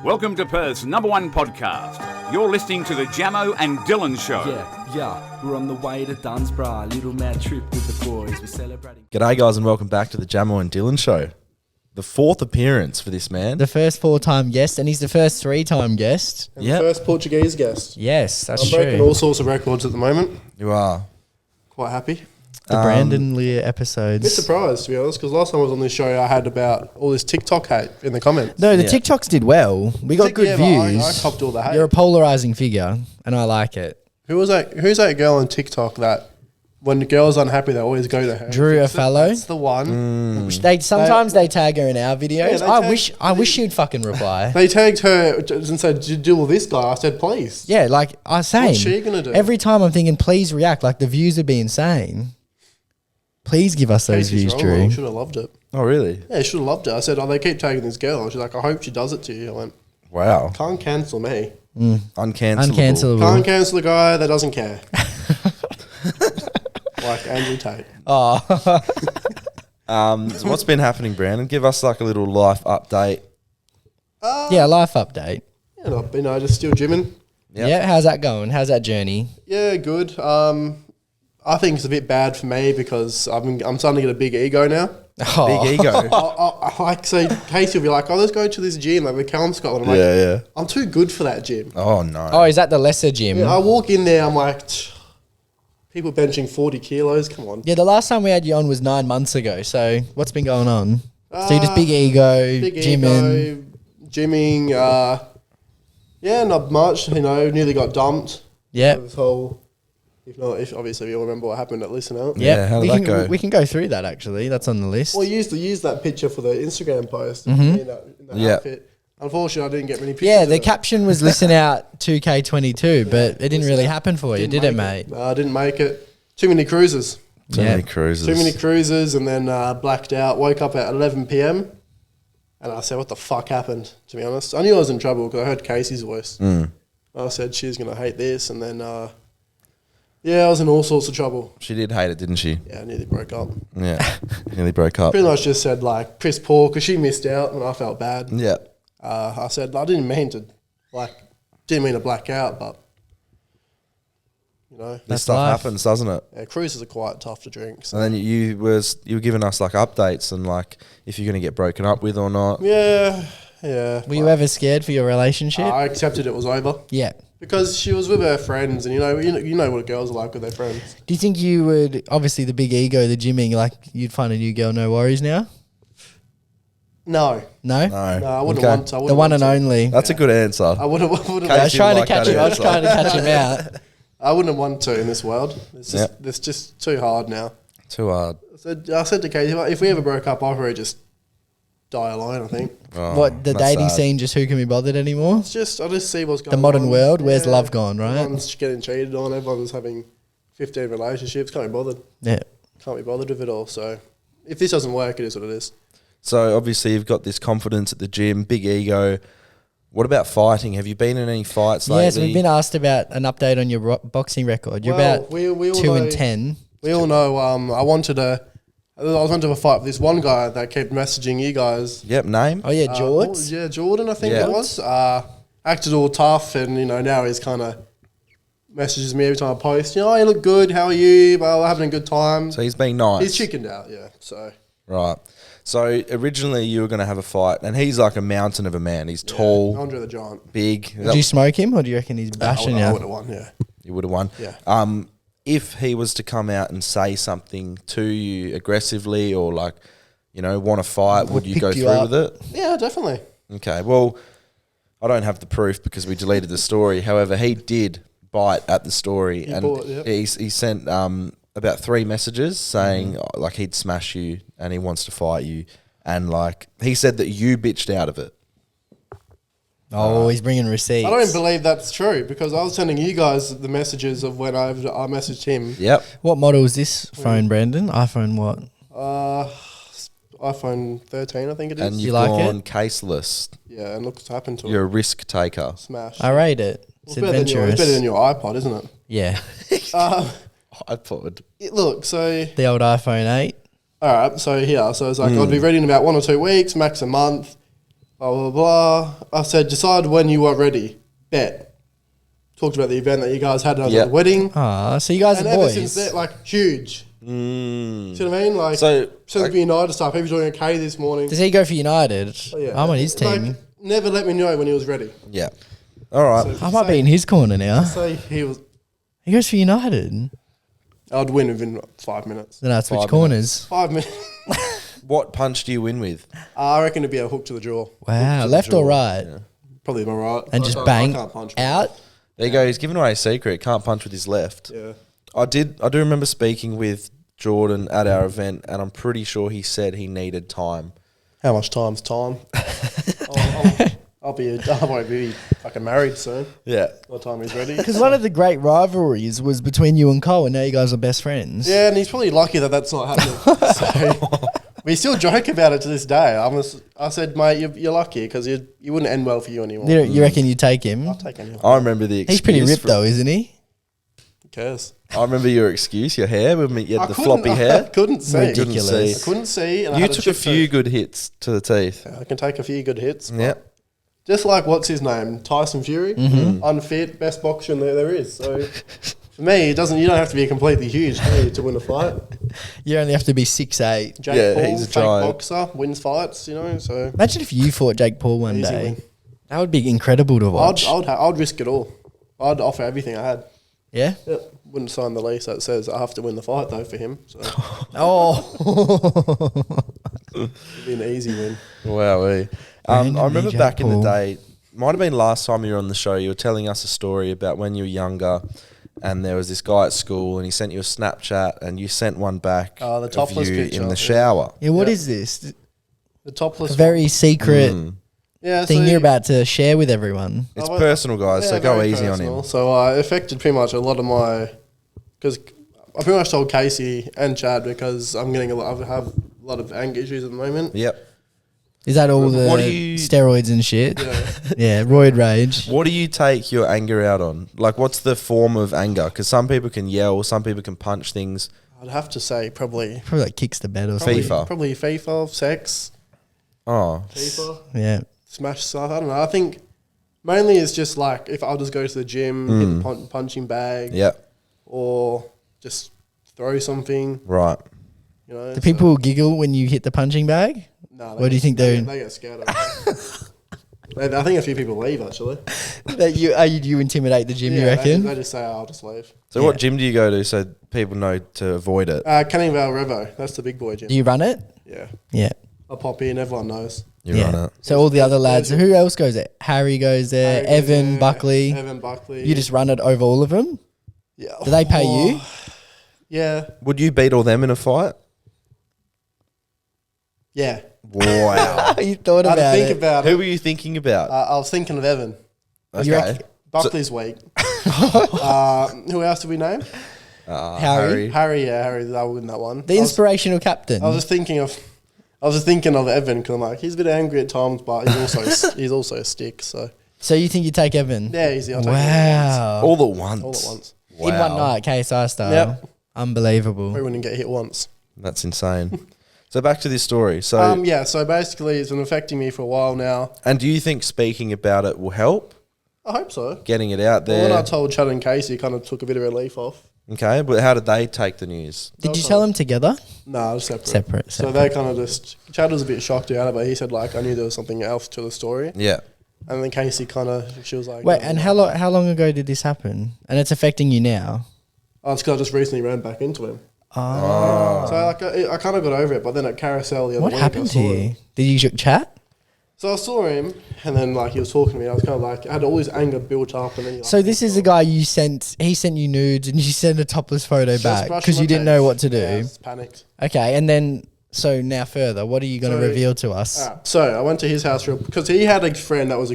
Welcome to Perth's #1 podcast. You're listening to the JAMO and Dylan Show. Yeah, we're on the way to Dunsborough. Little mad trip with the boys. We're celebrating. G'day guys and welcome back to the JAMO and Dylan Show. The 4th appearance for this man. The first 4-time guest, and he's the first 3-time guest. And the first Portuguese guest. Yes, that's I'm true. breaking all sorts of records at the moment. You are. Quite happy. The Brandon Lear Bit episodes. surprised, to be honest, because last time I was on this show, I had about all this TikTok hate in the comments. No, the TikToks did well. We got good views. I copped all the hate. You're a polarising figure, and I like it. Who's that girl on TikTok that when the girl's unhappy, they always go to her? Drew Afallo. That's the one. Sometimes they tag her in our videos. Yeah, I wish she'd fucking reply. They tagged her and said, "Did you deal with this guy?" I said, "Please." Yeah, like I was saying. What's she gonna do? Every time I'm thinking, please react. Like the views would be insane. Please give us those views, Drew. Should have loved it. Oh, really? Yeah, should have loved it. I said, "Oh, they keep tagging this girl." She's like, "I hope she does it to you." I went, Wow. "Can't cancel me. Uncancelable. Can't cancel a guy that doesn't care." Like Andrew Tate. Oh, So what's been happening, Brandon? Give us like a little life update. yeah, life update. Yeah, just still gymming. Yep. Yeah, how's that going? How's that journey? Yeah, good. I think it's a bit bad for me because I'm starting to get a big ego now. Oh. Big ego. I like, so Casey will be like, "Oh, let's go to this gym, like the Callum Scotland." I'm like, Yeah. I'm too good for that gym. Oh, no. Oh, is that the lesser gym? Yeah, I walk in there, I'm like, people benching 40 kilos, come on. Yeah, the last time we had you on was 9 months ago. So what's been going on? So you just big ego, Gymming, yeah, not much, nearly got dumped. Yeah. This whole, if obviously you all remember what happened at Listen Out. Yeah, how did that go? We can go through that actually. That's on the list. Well, I used that picture for the Instagram post in that outfit. Unfortunately, I didn't get many pictures. Yeah, of the it. caption was Listen Out 2K22, but it didn't really happen for you, did it, mate? No, I didn't make it. Too many cruises. Too many cruises. And then blacked out. Woke up at 11 p.m. And I said, "What the fuck happened?" To be honest, I knew I was in trouble because I heard Casey's voice. I said she's gonna hate this, and then I was in all sorts of trouble. She did hate it, didn't she? Yeah, I nearly broke up. Yeah, nearly broke up. Pretty much just said like piss poor because she missed out, and I felt bad. Yeah. I said I didn't mean to black out, but This stuff life. happens, doesn't it? yeah, cruises are quite tough to drink. So. And then you were giving us like updates and like if you're going to get broken up with or not. Yeah. Were you ever scared for your relationship? I accepted it was over. Yeah. Because she was with her friends, and you know what girls are like with their friends. Do you think you would, obviously the big ego, the gymming, like you'd find a new girl, no worries now? No, No? no, I wouldn't Okay. want to. I wouldn't The one want and to. only. That's a good answer. I wouldn't. I was trying to catch him. I was trying to catch him out. I wouldn't want to in this world. It's just too hard now. Too hard. I said to Katie, if we ever broke up, I'd probably just die alone. I think. Oh, What, the that's dating sad. scene, just who can be bothered anymore? I just see what's going The on. modern world, where's love gone, right? Everyone's getting cheated on. Everyone's having 15 relationships. Can't be bothered. Yeah. Can't be bothered with it all. So if this doesn't work, it is what it is. So obviously you've got this confidence at the gym, big ego. What about fighting? Have you been in any fights lately? Yes, we've been asked about an update on your boxing record. You're about we all 2-10. We all know. I was wanted to fight with this one guy that kept messaging you guys. Yep, name? Oh yeah, George. Jordan, I think Yeah. it was. Acted all tough, and now he's kind of messages me every time I post. You look good. How are you? Well, we're having a good time. So he's being nice. He's chickened out, yeah. So Right. So originally you were going to have a fight, and he's like a mountain of a man. He's tall, Andre the Giant. big. Did you smoke him, or do you reckon he's bashing I you? would have won, yeah. You would have won. Yeah. If he was to come out and say something to you aggressively or like, want to fight, would you pick go you through up. with it? Yeah, definitely. Okay. Well, I don't have the proof because we deleted the story. However, he did bite at the story, he sent about 3 messages saying like he'd smash you and he wants to fight you, and like he said that you bitched out of it. Oh, he's bringing receipts. I don't believe that's true because I was sending you guys the messages of when I messaged him. Yep. What model is this phone, Brandon? iPhone what? iPhone 13, I think it is. And You you've like gone it? caseless. Yeah, and look what's happened to You're a it. risk taker. Smash. I rate it. It's adventurous. It's better than your iPod, isn't it? Yeah. iPod. Look, so The old iPhone 8. all right, so it's like I'll be ready in about 1 or 2 weeks, max a month. blah, blah, blah. I said, decide when you are ready. Bet. Talked about the event that you guys had at the wedding. Ah, so you guys And are ever boys. since that, like, huge. See what I mean? Like, So, since we United stuff, he was doing okay this morning. Does he go for United? Oh, yeah. I'm on his team. Like, never let me know when he was ready. yeah. All right. I might be in his corner now. Say he was. He goes for United. I'd win within 5 minutes. Then I switch 5 corners. 5 minutes. What punch do you win with? I reckon it'd be a hook to the jaw. Wow, left or right? Probably my right. And I just can't- bang I can't punch out. There you go. He's giving away a secret. Can't punch with his left. Yeah. I do remember speaking with Jordan at our event, and I'm pretty sure he said he needed time. How much time's time? I won't be fucking married soon. Yeah. By the time he's ready. Because one of the great rivalries was between you and Cole, and now you guys are best friends. Yeah, and he's probably lucky that that's not happening. So we still joke about it to this day. I said, mate, you're lucky because you wouldn't end well for you anymore. You reckon you take him? I'll take anyone. I remember the excuse. He's pretty ripped though, isn't he? Who cares? I remember your excuse, your hair, when you had the couldn't- floppy I hair. couldn't see. Ridiculous. I couldn't see. And I You had took a chip few tooth. good hits to the teeth. I can take a few good hits. Yeah. Just like, what's his name? Tyson Fury. Mm-hmm. Unfit, best boxer there is. So for me, you don't have to be completely huge do you, to win a fight. You only have to be 6'8". Jake Yeah, Paul, he's a fake giant. boxer, wins fights, so Imagine if you fought Jake Paul one Easy day. win. That would be incredible to watch. I'd risk it all. I'd offer everything I had. Yeah? Yep. Wouldn't sign the lease that says I have to win the fight though for him. So Oh. it'd be an easy win. Wow. I remember Jake back in the Paul. day, might have been last time you were on the show, you were telling us a story about when you were younger and there was this guy at school and he sent you a Snapchat and you sent one back The of topless you picture, in the yeah. shower. Yeah, what Yeah. is this? The topless A very secret yeah, thing so you're about to share with everyone. It's well, personal, guys, so go very easy personal. on him. So it affected pretty much a lot of my, because I pretty much told Casey and Chad because I have a lot of anger issues at the moment. Yep. Is that all the What do you- steroids and shit? Yeah. Yeah, roid rage. What do you take your anger out on? Like, what's the form of anger? Because some people can yell, some people can punch things. I'd have to say probably Probably like kicks the bed or something. FIFA. Probably FIFA, sex, Oh, FIFA, Yeah. smash stuff. I don't know. I think mainly it's just like if I'll just go to the gym, hit the punching bag, yeah, or just throw something. right. Do people giggle when you hit the punching bag? No, What do you think they're- they get scared of it. I think a few people leave actually. That you intimidate the gym, you reckon? They just say, I'll just leave. So, what gym do you go to so people know to avoid it? Canning Vale Revo, that's the big boy gym. Do you run it? Yeah. Yeah. I pop in, everyone knows. You yeah. run it. So all the other lads, who else goes there? Harry goes there, Harry goes Evan, there, Buckley. Evan Buckley. You just run it over all of them? Yeah. Do they pay you? Yeah. Would you beat all them in a fight? Yeah. Wow. You thought I had to about think it. about Who it. were you thinking about? I was thinking of Evan. Okay. Buckley's weak. Who else did we name? Harry. Harry, that would win that one. The inspirational captain. I was just thinking of Evan because I'm like, he's a bit angry at times, but he's also a stick. So So you think you take Evan? yeah, easy. I'll take Wow. All at once. All at once. Wow. In one night, KSI style. Yep. Unbelievable. We wouldn't get hit once. That's insane. So back to this story. So, So basically, it's been affecting me for a while now. and do you think speaking about it will help? I hope so. Getting it out Well, there. when I told Chad and Casey, it kind of took a bit of relief off. Okay, but how did they take the news? Did you tell them together? No, separate. Separate. So they kind of just, Chad was a bit shocked about it, but he said like, I knew there was something else to the story. Yeah. And then Casey she was like, Wait, and how long ago did this happen? And it's affecting you now? Oh, it's because I just recently ran back into him. Oh. So like I kind of got over it, but then at Carousel the other What week, happened I to saw you? him. Did you chat? So I saw him, and then like he was talking to me. And I was kind of like, I had all his anger built up, and then So this is the guy he sent you nudes and you sent a topless photo back because you didn't know what to do. Yeah, I was panicked. Okay, and then, so now further, what are you going to So- reveal to us? Alright, so I went to his house because he had a friend that was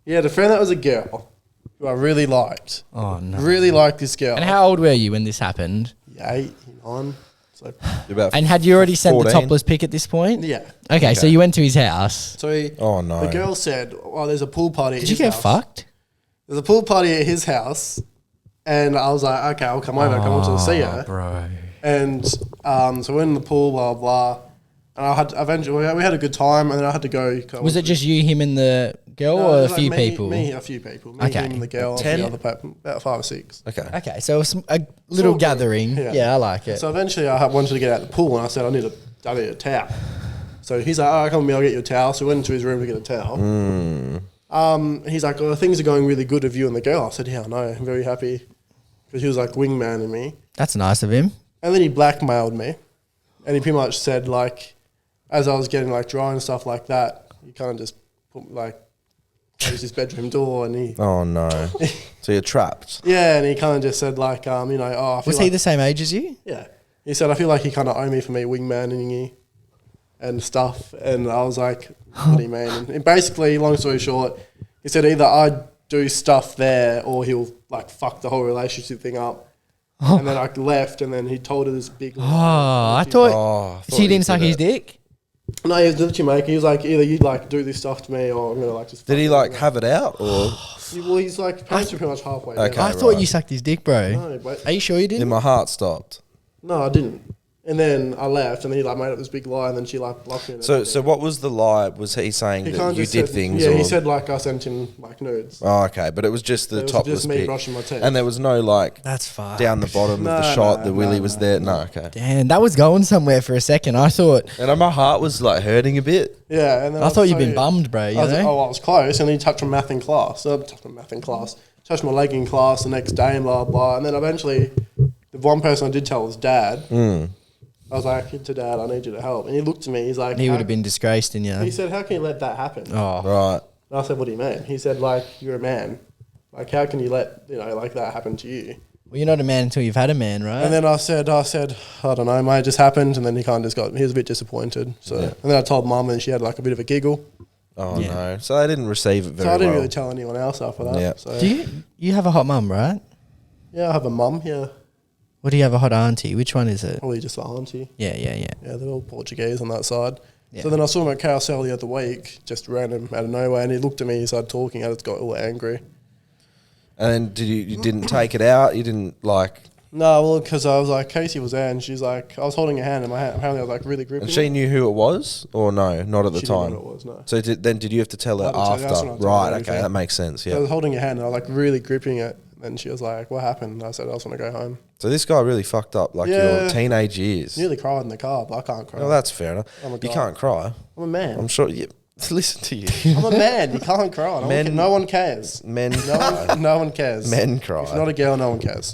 he had a friend that was a girl who I really liked. Oh, no. Really liked this girl. And how old were you when this happened? 8, 9. So You're about And had you already sent 14? the topless pic at this point? yeah. Okay, so you went to his house. So Oh, no. the girl said, "Oh, there's a pool party." At Did you his get house. fucked? There's a pool party at his house, and I was like, "Okay, I'll come over. I come over to see her." Bro. And so we're in the pool, blah blah. And I had eventually we had a good time, and then I had to go. Was it just you, him, and the girl, or a few people? Me, a few people. Me, Okay. him, and the girl. 10? About 5 or 6. Okay. Okay, so it's a little good. gathering. Yeah. Yeah, I like it. So eventually, I wanted to get out of the pool, and I said, I need a towel. So he's like, "Oh, come with me, I'll get you a towel." So we went into his room to get a towel. He's like, "Oh, things are going really good with you and the girl." I said, "Yeah, I know. I'm very happy," because he was like wingman me. That's nice of him. And then he blackmailed me, and he pretty much said like, as I was getting like dry and stuff like that, he kind of just put like closed his bedroom door, and he Oh no. So you're trapped. yeah, and he kind of just said like, I feel Was like, he the same age as you? yeah. He said, I feel like he kind of owe me for me wingmaning you and stuff. And I was like, what do you mean? And basically, long story short, he said either I do stuff there or he'll like fuck the whole relationship thing up. And then I left, and then he told her this big. Oh, I thought Oh, she didn't suck his dick. No, he was literally making. He was like, either you'd like do this stuff to me, or I'm gonna like just. Did he fuck like you. have it out or Well, he's like parents are pretty much halfway. Okay. Down. I thought right. you sucked his dick, bro. No, but Are you sure you then didn't? my heart stopped? no, I didn't. And then I left, and then he like made up this big lie, and then she like blocked me. And So everything. what was the lie? Was he saying He that kinda you just did said- things? Yeah, or? he said like I sent him like nudes. Oh, okay, but it was just the It was topless just me pic. brushing my teeth. And there was no like That's fine. down the bottom of the No, shot. no, The willy no, was no, there. No, okay. Damn, that was going somewhere for a second. I thought And my heart was like hurting a bit. Yeah, and then I thought you'd so- been bummed, bro. You I was, know? I was close, and he touched my math in class. So I touched my math in class. Touched my leg in class the next day, and blah blah. And then eventually, the one person I did tell was Dad. I was like, to Dad, I need you to help. And he looked at me. He's like, He "How-" would have been disgraced in you. He said, "How can you let that happen?" Oh, Right. And I said, "What do you mean?" He said, "Like you're a man. Like how can you let like that happen to you?" well, you're not a man until you've had a man, right? And then I said, I don't know, mate, it just happened. And then he kind of he was a bit disappointed. So, and then I told Mum, and she had like a bit of a giggle. Oh Yeah. no. So they didn't receive it very So I didn't well. really tell anyone else after that. Yeah. So Do you have a hot mum, right? yeah, I have a mum. Yeah, Or do you have a hot auntie? Which one is it? probably just the auntie. Yeah. Yeah, they're all Portuguese on that side. Yeah. So then I saw him at Carousel the other week, just random out of nowhere, and he looked at me, he started talking, and it got all angry. And then you didn't take it out? You didn't like... No, well, because I was like, Casey was there, and she's like, I was holding her hand in my hand. Apparently, I was like really gripping. And she it. knew who it was? Or no? Not at the She didn't know time? who it was, no. So did you have to tell her I had to tell- after? that's when I told her Right, okay, everything. that makes sense, I yeah. was holding her hand, and I was like really gripping it. And she was like, "What happened?" And I said, "I just want to go home." So this guy really fucked up like Yeah. your teenage years. Nearly cried in the car, but I can't cry. Well, that's fair enough. I'm a You guy. can't cry. I'm a man. I'm sure... listen to you. I'm a man. You can't cry. No one cares. Men No one cares. Men cry. If not a girl, no one cares.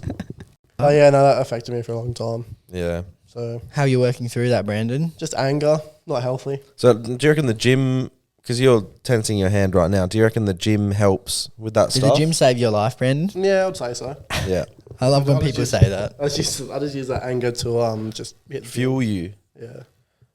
Oh yeah, no, that affected me for a long time. Yeah. So How are you working through that, Brandon? just anger, not healthy. So do you reckon the gym... Because you're tensing your hand right now. Do you reckon the gym helps with that Did stuff? the gym save your life, Brandon? Yeah, I would say so. Yeah. I love when I just people use- say that. I just use that anger to just hit the Fuel you. Yeah.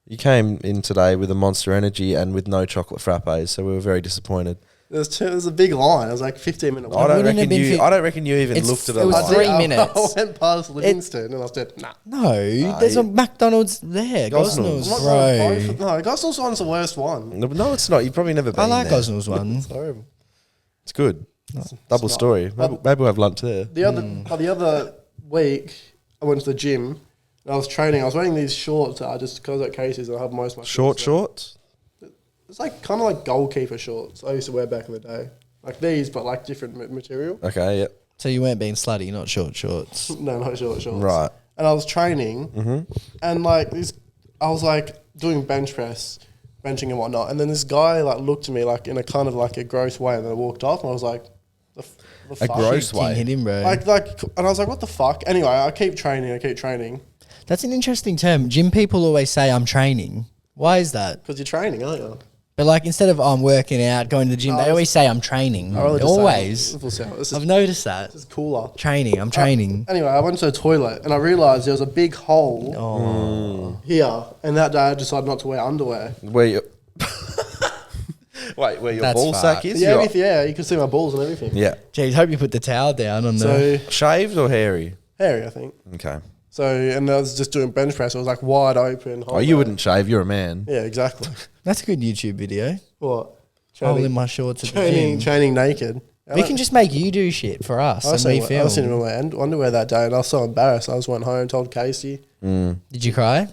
You came in today with a Monster Energy and with no chocolate frappes, so we were very disappointed. There's a big line. It was like 15 minute I line. don't wouldn't have reckon been you. fit- I don't reckon you even It's- looked at it the was line. 3 I minutes. went past Livingston and I said, nah. No, there's a McDonald's there. Gosnell's. Gosnell's, I'm not bro. no, Gosnell's one's the worst one. No, it's not. You've probably never been I like there. Gosnell's one. It's horrible. It's good. Double not. story. Maybe we'll have lunch there. The other week, I went to the gym and I was training. I was wearing these shorts that I just because at Casey's and I have most of my shorts. Shorts? It's like kind of like goalkeeper shorts I used to wear back in the day, like these, but like different material. Okay, yeah. So you weren't being slutty, not short shorts. No, not shorts. Right. And I was training, and like this, I was like doing bench press, benching and whatnot. And then this guy like looked at me like in a kind of like a gross way, and then I walked off, and I was like, the A fuck? gross King way. hit him, bro. Like, and I was like, what the fuck? Anyway, I keep training, That's an interesting term. Gym people always say I'm training. Why is that? because you're training, aren't you? But like instead of I'm working out, going to the gym, they always say I'm training. I really just say, Always. This I've noticed that. is cooler. Training. I'm training. Anyway, I went to the toilet and I realised there was a big hole here, and that day I decided not to wear underwear. Where you... Wait, where your That's ball sack fucked. is? Yeah, Your- everything, yeah, you can see my balls and everything. Yeah. Jeez, hope you put the towel down on the. So Shaved or hairy? hairy, I think. Okay. So and I was just doing bench press. It was like wide open. Oh, you wouldn't shave. You're a man. Yeah, exactly. That's a good YouTube video. What? Hole in my shorts at the gym. Training naked. We can just make you do shit for us I was and we I was film. in my underwear that day, and I was so embarrassed. I just went home, told Casey. Did you cry?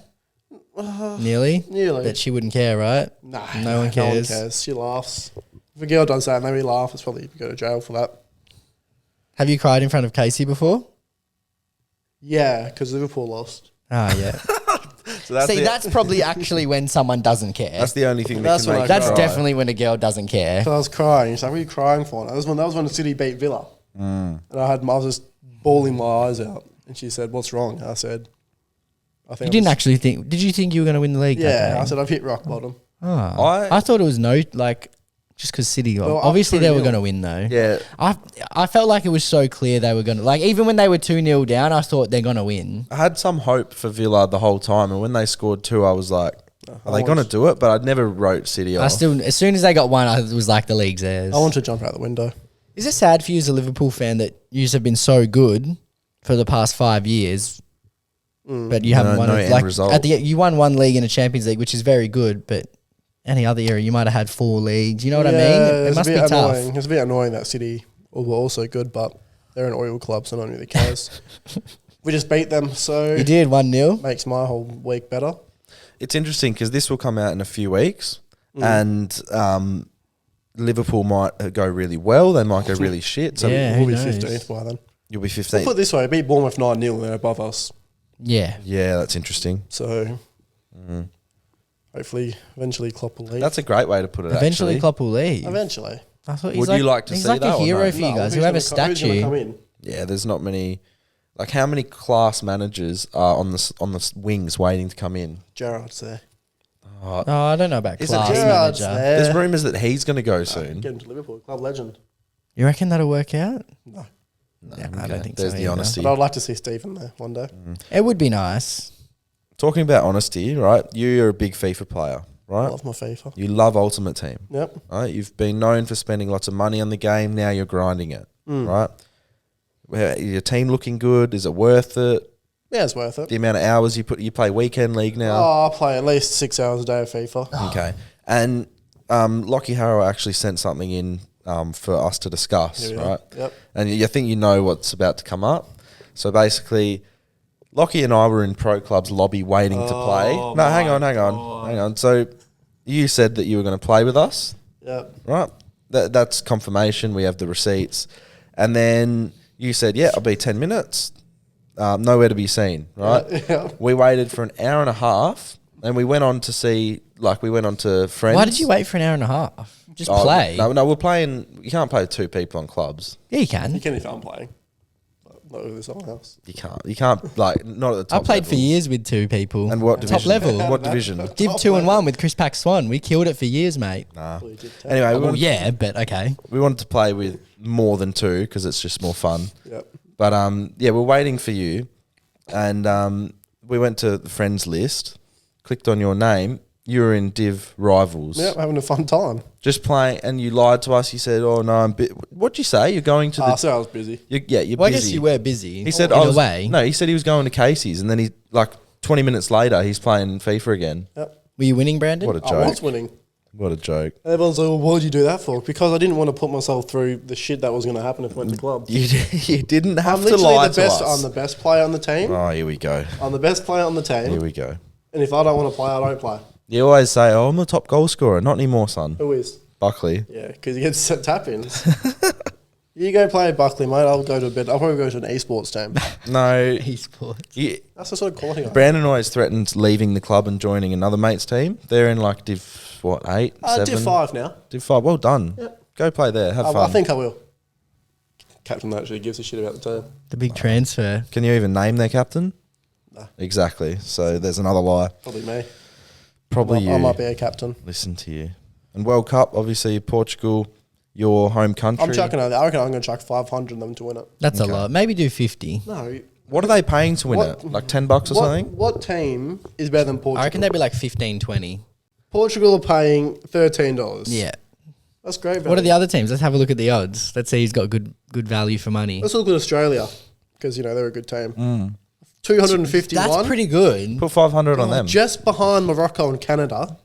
Nearly? Nearly. That she wouldn't care, right? Nah, No one cares. She laughs. If a girl does that and they laugh, it's probably go to jail for that. Have you cried in front of Casey before? Yeah, because Liverpool lost. Ah, yeah. So that's See, the, that's probably actually when someone doesn't care. that's the only thing that That's can when make I you That's cry. definitely when a girl doesn't care. So I was crying. She's like, what are you crying for? And that was when the City beat Villa. And I was just bawling my eyes out. And she said, what's wrong? I said, I think You didn't actually think... Did you think you were going to win the league that Yeah, game? I said, I've hit rock bottom. Oh. I- I thought it was just because City... Well, obviously up they were 2-0. going to win though. Yeah. I felt like it was so clear they were going to... Like, even when they were 2-0 down, I thought they're going to win. I had some hope for Villa the whole time, and when they scored 2, I was like, are they going to do it? But I'd never wrote City off. As soon as they got one, I was like, the league's theirs. I want to jump out the window. Is it sad for you as a Liverpool fan that you have been so good for the past 5 years, but you haven't won no it? end Like result. you won one league in a Champions League, which is very good, but any other era you might have had 4 leagues. You know what I mean? It it's must a be bit tough. annoying. It's a bit annoying that City were also good, but they're an oil club, so no one really cares. We just beat them, so You did 1-0. makes my whole week better. It's interesting because this will come out in a few weeks, and Liverpool might go really well. They might go really shit. So Yeah. We'll who be knows? 15th by then. you'll be Put 15th. it this way, beat Bournemouth 9-0 and they're above us. Yeah. Yeah, that's interesting. So hopefully, eventually Klopp will leave. That's a great way to put it. Eventually, actually. Klopp will leave. Eventually. I thought Would you like to he's see like that a or hero no? for you guys. who's Who have a who's gonna statue. come in? Yeah, there's not many. Like, how many class managers are on the wings waiting to come in? Gerrard's there. Oh, I don't know about Isn't class Gerrard's manager. there. There's rumours that he's going to go soon. Get him to Liverpool, club legend. You reckon that'll work out? No. Yeah, I don't think There's so the either. honesty. But I'd like to see Stephen there one day. It would be nice. Talking about honesty, right? You're a big FIFA player, I right? love my FIFA. You love Ultimate Team, Yep. right? You've been known for spending lots of money on the game. Now you're grinding it, right? Is your team looking good? Is it worth it? Yeah, it's worth it. The amount of hours you play weekend league now. Oh, I play at least 6 hours a day of FIFA. Okay. And Lockie Harrow actually sent something in for us to discuss, Yeah, yeah. right? Yep. And I think you know what's about to come up. So basically, Lockie and I were in pro club's lobby waiting to play. No, hang on. So you said that you were going to play with us, Yep. right? That's confirmation. We have the receipts. And then you said, yeah, I'll be 10 minutes. Nowhere to be seen, right? Yeah. We waited for an hour and a half, and we went on to see, we went on to Friends. Why did you wait for an hour and a half? Just Oh, play. No, we're playing. You can't play with 2 people on clubs. Yeah, you can. You can if I'm playing. But not with someone else. You can't, not at the I top played for level. years with 2 people. And what Top division? level. What division? Div 2 and 1 with Chris Pack Swan. We killed it for years, mate. Nah. Well, you did take- Anyway, Well, yeah, but okay. we wanted to play with more than 2 because it's just more fun. Yep. But yeah, we're waiting for you, and we went to the friends list, clicked on your name. You were in Div Rivals. Yep, having a fun time. Just playing, and you lied to us. You said, "Oh no, I'm what'd you say? You're going to the? So I was busy. You're Well, I busy." guess you were busy. He said, in "I a was." way. No, he said he was going to Casey's, and then he 20 minutes later, he's playing FIFA again. Yep. Were you winning, Brandon? What a I joke! was winning. What a joke! Everyone's like, well, what did you do that for? Because I didn't want to put myself through the shit that was going to happen if I went to club. You didn't have I'm to literally lie the to best. us. I'm the best player on the team. Oh, here we go. I'm the best player on the Here team. we go. And if I don't want to play, I don't play. You always say, "Oh, I'm the top goal scorer." Not anymore, son. Who is? Buckley. Yeah, because he gets tap-ins. You go play Buckley, mate. I'll go to bed. I'll probably go to an esports team. No, Esports. you, That's the sort of quality I have. Brandon always threatens leaving the club and joining another mate's team. They're in Div 8, 7? Div 5 now. Div 5. Well done. Yep. Go play there. Have I fun. think I will. Captain actually gives a shit about the team. The big transfer. Can you even name their captain? No. Exactly. So there's another lie. Probably me. Probably you. I might be a captain. Listen to you. And World Cup, obviously Portugal, your home country. I'm chucking. I reckon I'm going to chuck 500 of them to win it. That's Okay. a lot. Maybe do 50. No. What are they paying to win What- it? Like $10 or something? What team is better than Portugal? I reckon they'd be like 15, 20. Portugal are paying $13. Yeah. That's great value. What are the other teams? Let's have a look at the odds. Let's see who's got good value for money. Let's look at Australia because, they're a good team. 251. That's pretty good. Put 500 on them. Just behind Morocco and Canada.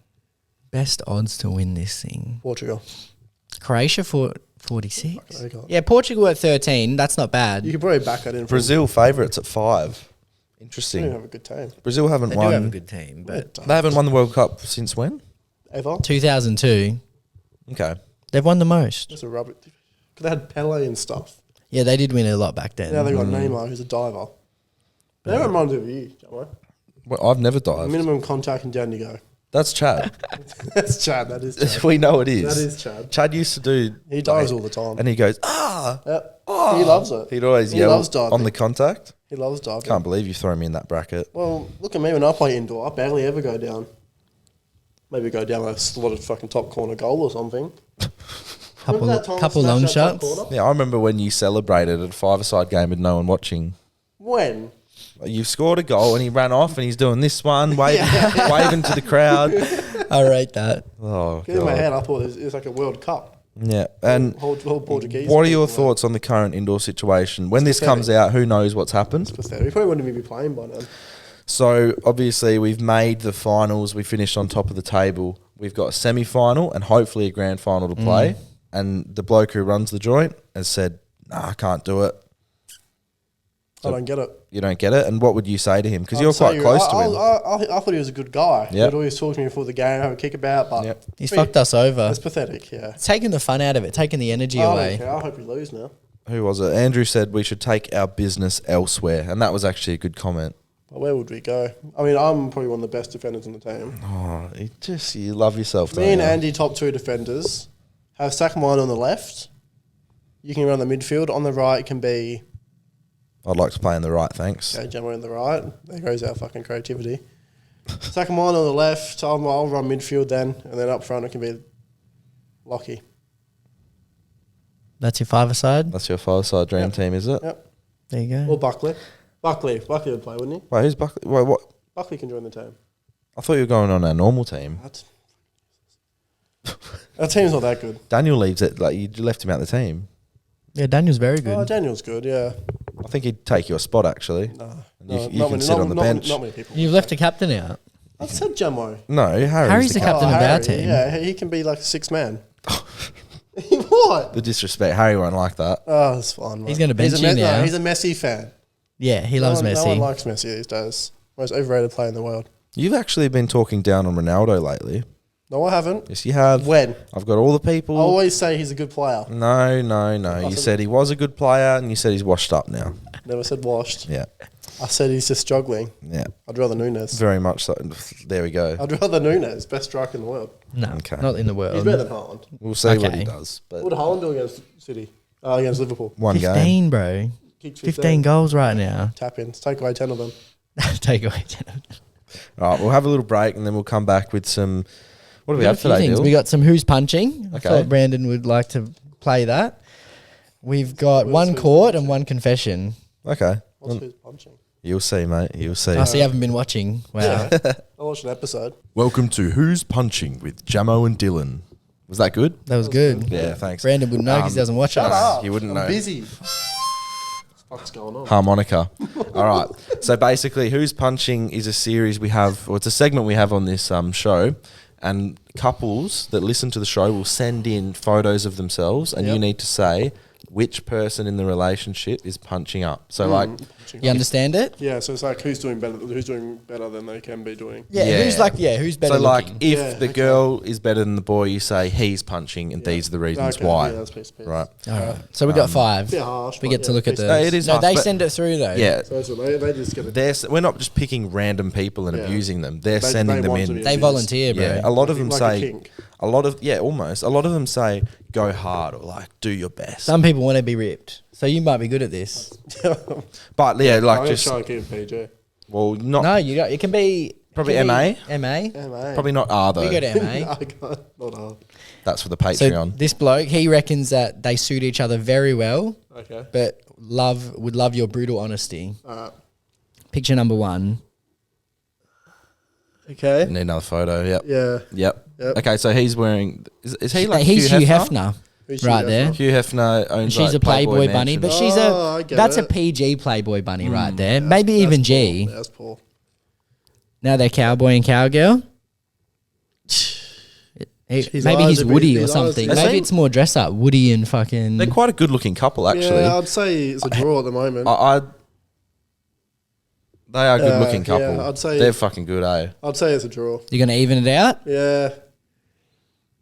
Best odds to win this thing. Portugal. Croatia for 46. Fucking hell. Yeah, Portugal at 13. That's not bad. You could probably back that in. Brazil favourites at 5 Interesting. They have a good team. Brazil haven't They won. do have a good team, but They haven't won the World Cup since when? Ever? 2002, Okay. they've won the most. That's a rubbish. Because they had Pele and stuff. Yeah, they did win a lot back then. Now they got Neymar, who's a diver. That reminds me of you, Jamo. Well, I've never dived. Minimum contact and down you go. That's Chad. That's Chad. That is Chad. We know it is. That is Chad. Chad used to do. He dives all the time. And he goes, Yep. He loves it. He'd always He yell loves diving. on the contact. He loves diving. Can't believe you throw me in that bracket. Well, look at me when I play indoor. I barely ever go down. Maybe go down a slotted fucking top corner goal or something. Couple Remember that time I couple smashed long that top shots. corner? Yeah, I remember when you celebrated at a five-a-side game with no one watching. When? You've scored a goal and he ran off and he's doing this one, waving to the crowd. I rate that. Oh, In my God. head, I thought it was like a World Cup. Yeah. And Whole Portuguese. what are your people were thoughts on the current indoor situation? When this pathetic. comes out, who knows what's happened? pathetic. We probably wouldn't even be playing by now. So, obviously, we've made the finals. We finished on top of the table. We've got a semi-final and hopefully a grand final to play. And the bloke who runs the joint has said, nah, I can't do it. I don't get it. You don't get it? And what would you say to him? Because you're I'd say quite close to him. I thought he was a good guy. Yep. He'd always talk to me before the game, have a kick about, but Yep. He's fucked us over. It's pathetic, yeah. It's taking the fun out of it, taking the energy I don't away. care. I hope we lose now. Who was it? Andrew said we should take our business elsewhere. And that was actually a good comment. But where would we go? I mean, I'm probably one of the best defenders on the team. Oh, you love yourself, don't Me and you? Andy, top two defenders, have Sakamine on the left. You can run the midfield. On the right can be I'd like to play in the right, thanks. Jamo on the right. There goes our fucking creativity. Sakamine on the left. I'll run midfield then. And then up front it can be Lockie. That's your five-a-side. That's your five-side dream Yep. team, is it? Yep. There you Or go. Buckley. Buckley would play, wouldn't he? Wait, who's Buckley? Wait, what? Buckley can join the team. I thought you were going on our normal team. Our team's not that good. Daniel leaves it, like, you left him out the team. Yeah, Daniel's very good. Oh, Daniel's good, yeah. I think he'd take your spot, actually. No, You can sit on the bench. Not many people. You've left the captain out. I said Jamo. No, Harry's the captain of our Harry, team. Yeah, he can be like a six man. What? The disrespect. Harry won't like that. Oh, it's fine. He's gonna bench you now. No, he's a Messi fan. Yeah, he loves No Messi. one likes Messi these days. Most overrated player in the world. You've actually been talking down on Ronaldo lately. No, I haven't. Yes, you have. When? I've got all the people. I always say he's a good player. No. You said he was a good player, and you said he's washed up now. Never said washed. Yeah, I said he's just struggling. yeah, I'd rather Nunes. very much so. There we go. I'd rather Nunes, best striker in the world. No, Okay. not in the world. He's better than Haaland. We'll see what he Okay. does. But What did Haaland do against City? Against Liverpool. one 15, game. bro. Kicked 15 goals right now. Tap ins. Take away 10 of them. Take away 10. All right, we'll have a little break, and then we'll come back with some. What do we have today, Dill? We got some Who's Punching. I Okay. thought Brandon would like to play that. We've got one Who's court Punching? and one confession. Okay. What's who's punching? You'll see, mate. You'll see. I see you haven't been watching. Wow. Yeah. I watched an episode. Welcome to Who's Punching with Jamo and Dylan. Was that good? That was good. Yeah, thanks. Brandon wouldn't know because he doesn't watch Shut us. up. You wouldn't I'm know. busy. What the fuck's going on? Harmonica. All right. So basically, Who's Punching is a series we have, or it's a segment we have on this show, and couples that listen to the show will send in photos of themselves, and you Yep. need to say which person in the relationship is punching up. So like, You understand it? Yeah, so it's like who's doing better than they can be doing. Yeah. Yeah. Who's better so like, looking? if Yeah, the okay. girl is better than the boy, you say he's punching, and these are the reasons Okay, why. Yeah, that's piece. Right. All right. So we got five. Bit harsh, We but get to yeah, look at piece. the. No, it is No, harsh, they but- send it through though. Yeah. So that's what they just get it. We're not just picking random people and Yeah. abusing them. They're They sending them want in. to be They abused. volunteer, bro. Yeah, a lot of them Like a say, kink. almost. A lot of them say, go hard or like, do your best. Some people want to be ripped, so you might be good at this. But yeah, I'm like gonna just, try and keep it PG. well, not, No, you got. It can be Probably it can MA? be MA. Yeah, mate. probably not R though. We go to MA. I can't. Not hard. That's for the So Patreon. this bloke, he reckons that they suit each other very well, Okay. but would love your brutal honesty. Alright. Picture number one. Okay. Need another photo. Yep. Yeah. Yep. Yep. Okay, so he's wearing. Is he like He's Hugh Hugh Hefner? Hefner, Who's right Hugh there. Hefner? Hugh Hefner owns. And she's like a Playboy bunny, Mansion. but she's Oh, I get that's a it. PG Playboy bunny right there. Maybe even That's G. Poor. That's poor. Now they're cowboy and cowgirl. His Maybe eyes he's are big- Woody or his eyes- something. They Maybe seem- it's more dress up. Woody and fucking. They're quite a good-looking couple, actually. Yeah, I'd say it's a draw at the moment. I They are a good-looking couple. Yeah, I'd say they're fucking good, eh? I'd say it's a draw. You're going to even it out? Yeah.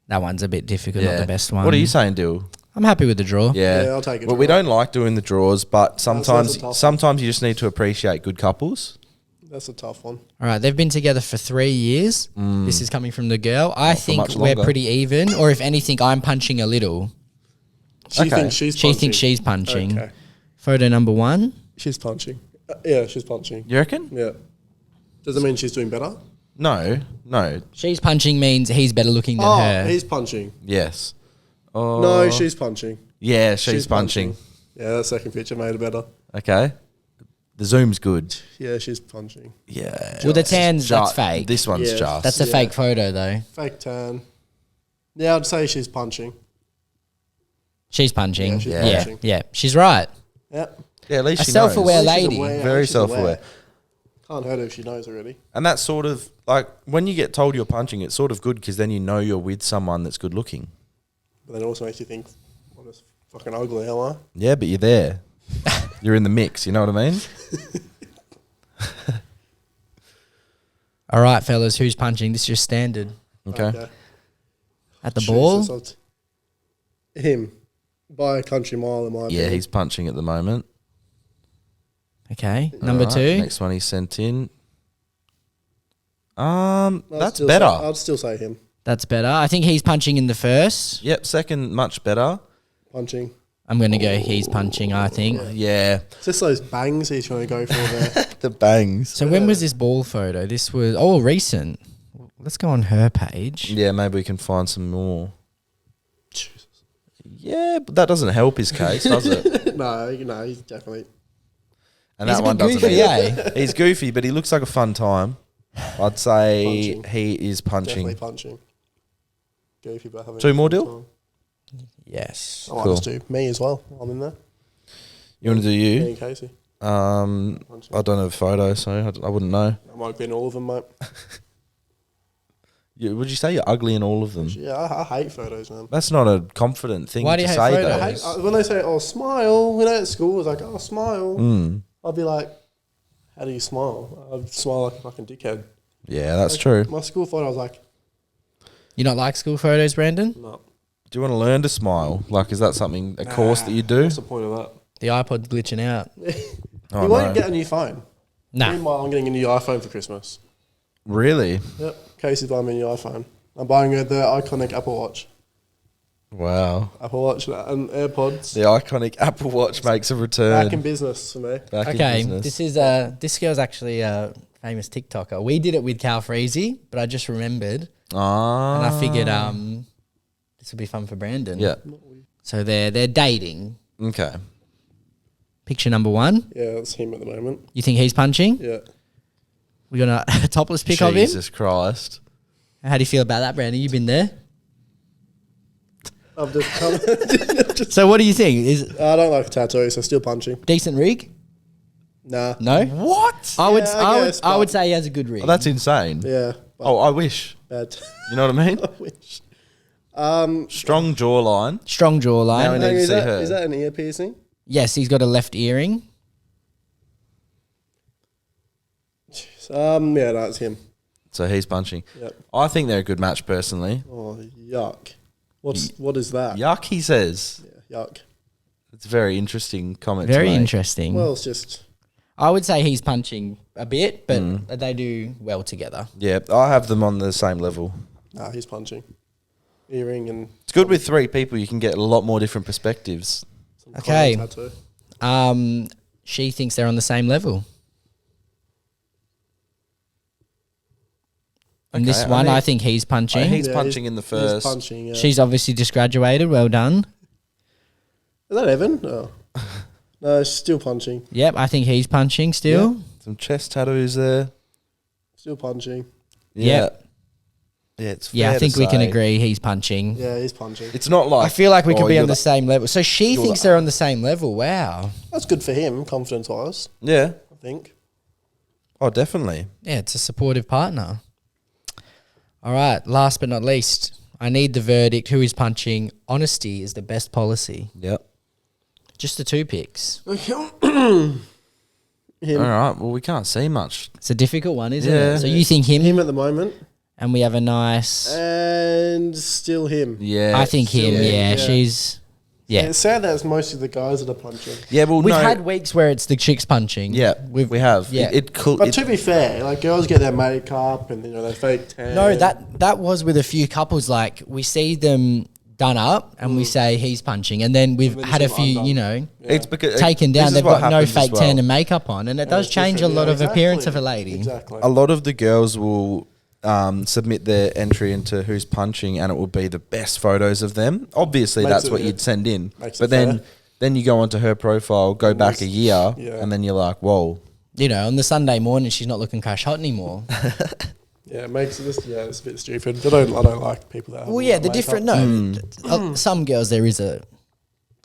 That one's a bit difficult, not the best one. What are you saying, Dill? I'm happy with the draw. Yeah, Yeah, I'll take it. Well, we don't like doing the draws, but that's a tough sometimes you just need to appreciate good couples. That's a tough one. All right, they've been together for 3 years. This is coming from the girl. I think much we're longer. pretty even, or if anything, I'm punching a little. She Okay. thinks she's She punching. thinks she's punching. Okay. Photo number 1. She's punching. Yeah, she's punching. You reckon? Yeah. Does it mean she's doing better? No. She's punching means he's better looking than her. He's punching. Yes. Oh. No, she's punching. Yeah, she's punching. Yeah, that second picture made it better. Okay. The zoom's good. Yeah, she's punching. Yeah. Well, the tans, that's fake. This one's Yeah. just. That's a Yeah. fake photo, though. Fake tan. Yeah, I'd say she's punching. She's punching. Yeah, she's Yeah, punching. yeah. She's right. Yep. yeah, at least A she knows. self-aware She's lady. aware. Very She's aware. self-aware. Can't hurt her if she knows already. And that's sort of like when you get told you're punching, it's sort of good because then you know you're with someone that's good looking. But then it also makes you think, what a fucking ugly hell are. Yeah, but you're there. You're in the mix. You know what I mean? All right, fellas, who's punching? This is your standard. Okay. At the ball? Jesus, him. By a country mile, in my Yeah, opinion. he's punching at the moment. Okay. Number Alright, 2. Next one he sent in. I'd That's still better. I'd still say him. That's better. I think he's punching in the first. Yep, second much better. Punching. I'm going to go he's punching, I think. Yeah. It's just those bangs he's trying to go for there. The bangs. So when was this ball photo? This was, recent. Let's go on her page. Yeah, maybe we can find some more. Jesus. Yeah, but that doesn't help his case, does it? No, he's definitely. And He's that a one bit doesn't goofy, either. He's goofy, but he looks like a fun time. I'd say Punching. he is punching. Definitely punching. Goofy, but having 2 more, a fun Dill? time. Yes. I might Cool. just do me as well. I'm in there. You want to do Me you? and Casey. I don't have a photo, so I wouldn't know. I might be in all of them, mate. Would you say you're ugly in all of them? Yeah, I hate photos, man. That's not a confident thing Why do to you hate say, photos? though. I hate, when they say, "Oh, smile," at school, it's like, "Oh, smile." Mm. I'll be like, "How do you smile?" I'd smile like a fucking dickhead. Yeah, that's Like, true. My school photo, I was like, You not like school photos, Brandon? "No." Do you want to learn to smile? Like, is that something, a course that you do? What's the point of that? The iPod's glitching out. Oh, You no. won't get a new phone. Nah. Meanwhile, I'm getting a new iPhone for Christmas. Really? Yep. Casey's buying me a new iPhone. I'm buying her the iconic Apple Watch. Wow. Apple Watch and AirPods. The iconic Apple Watch makes a return. Back in business for me. Back in Okay, business. this is this girl's actually a famous TikToker. We did it with Cal Freezy, but I just remembered Ah. and I figured this would be fun for Brandon. Yeah. So they're dating. Okay. Picture number 1. Yeah, that's him at the moment. You think he's punching? Yeah. We got a topless pic of him. Jesus Christ. How do you feel about that, Brandon? You been there? I've just come. So what do you think? Is I don't like tattoos, so still punching. decent rig? Nah. No. What? I would Yeah, I guess, I would but- say he has a good rig. Oh, that's insane. Yeah. But Oh, I wish. bad. You know what I mean? I wish. Strong jawline. Strong Now we jawline. need to is see that, her. is that an ear piercing? Yes, he's got a left earring. Yeah, no, it's him. So he's punching. Yep. I think they're a good match personally. Oh, yuck. What is that? Yuck, he says. Yeah, yuck. It's a very interesting comment. to Very make. interesting. Well, it's just I would say he's punching a bit, but they do well together. Yeah, I have them on the same level. nah. He's punching. Earring and It's good with 3 people. You can get a lot more different perspectives. some Okay. clown tattoo. She thinks they're on the same level. In this Okay, one, I I think- think he's punching. He's punching in the first. He's punching. Yeah. She's obviously just graduated. Well done. Is that Evan? Oh. No, she's still punching. Yep, I think he's punching still. Some chest tattoos there. Still punching. Yep. Yeah, it's Yeah, fair I think to we can say. agree he's punching. Yeah, he's punching. It's not like I feel like we could oh, be you're on the same level. So she you're thinks the- they're on the same level. Wow. That's good for him, confidence-wise, Yeah. I think. Oh, definitely. Yeah, it's a supportive partner. All right, last but not least, I need the verdict. Who is punching? Honesty is the best policy. Yep. Just the 2 picks. Him. All right. Well, we can't see much. It's a difficult one, isn't Yeah. it? So you think him, Him at the moment. and we have a nice. And still him. Yeah. I think him. Still him, Yeah, yeah. she's. Yeah. It's sad that it's mostly the guys that are punching. Yeah. Well, We've no. had weeks where it's the chicks punching. Yeah. We have. Yeah. But to be fair, like girls get their makeup and they fake tan. No, that was with a few couples. Like we see them done up, and we say he's punching, and then we've And then had a some few, undone. It's because taken this down. is They've what got no happens as fake well. tan and makeup on, and it does it's change a different, lot yeah, of appearance of a exactly. lady. Exactly. A lot of the girls will submit their entry into who's punching, and it will be the best photos of them. Obviously, Makes that's it- what yeah. you'd send in. Makes But it then, fair. then you go onto her profile, go back a year, Yeah. and then you're like, whoa. You know, on the Sunday morning, she's not looking crash hot anymore. Yeah, it makes this. Yeah, it's a bit stupid. I don't like people that. Have Well, yeah, all the that different. makeup. No, some girls there is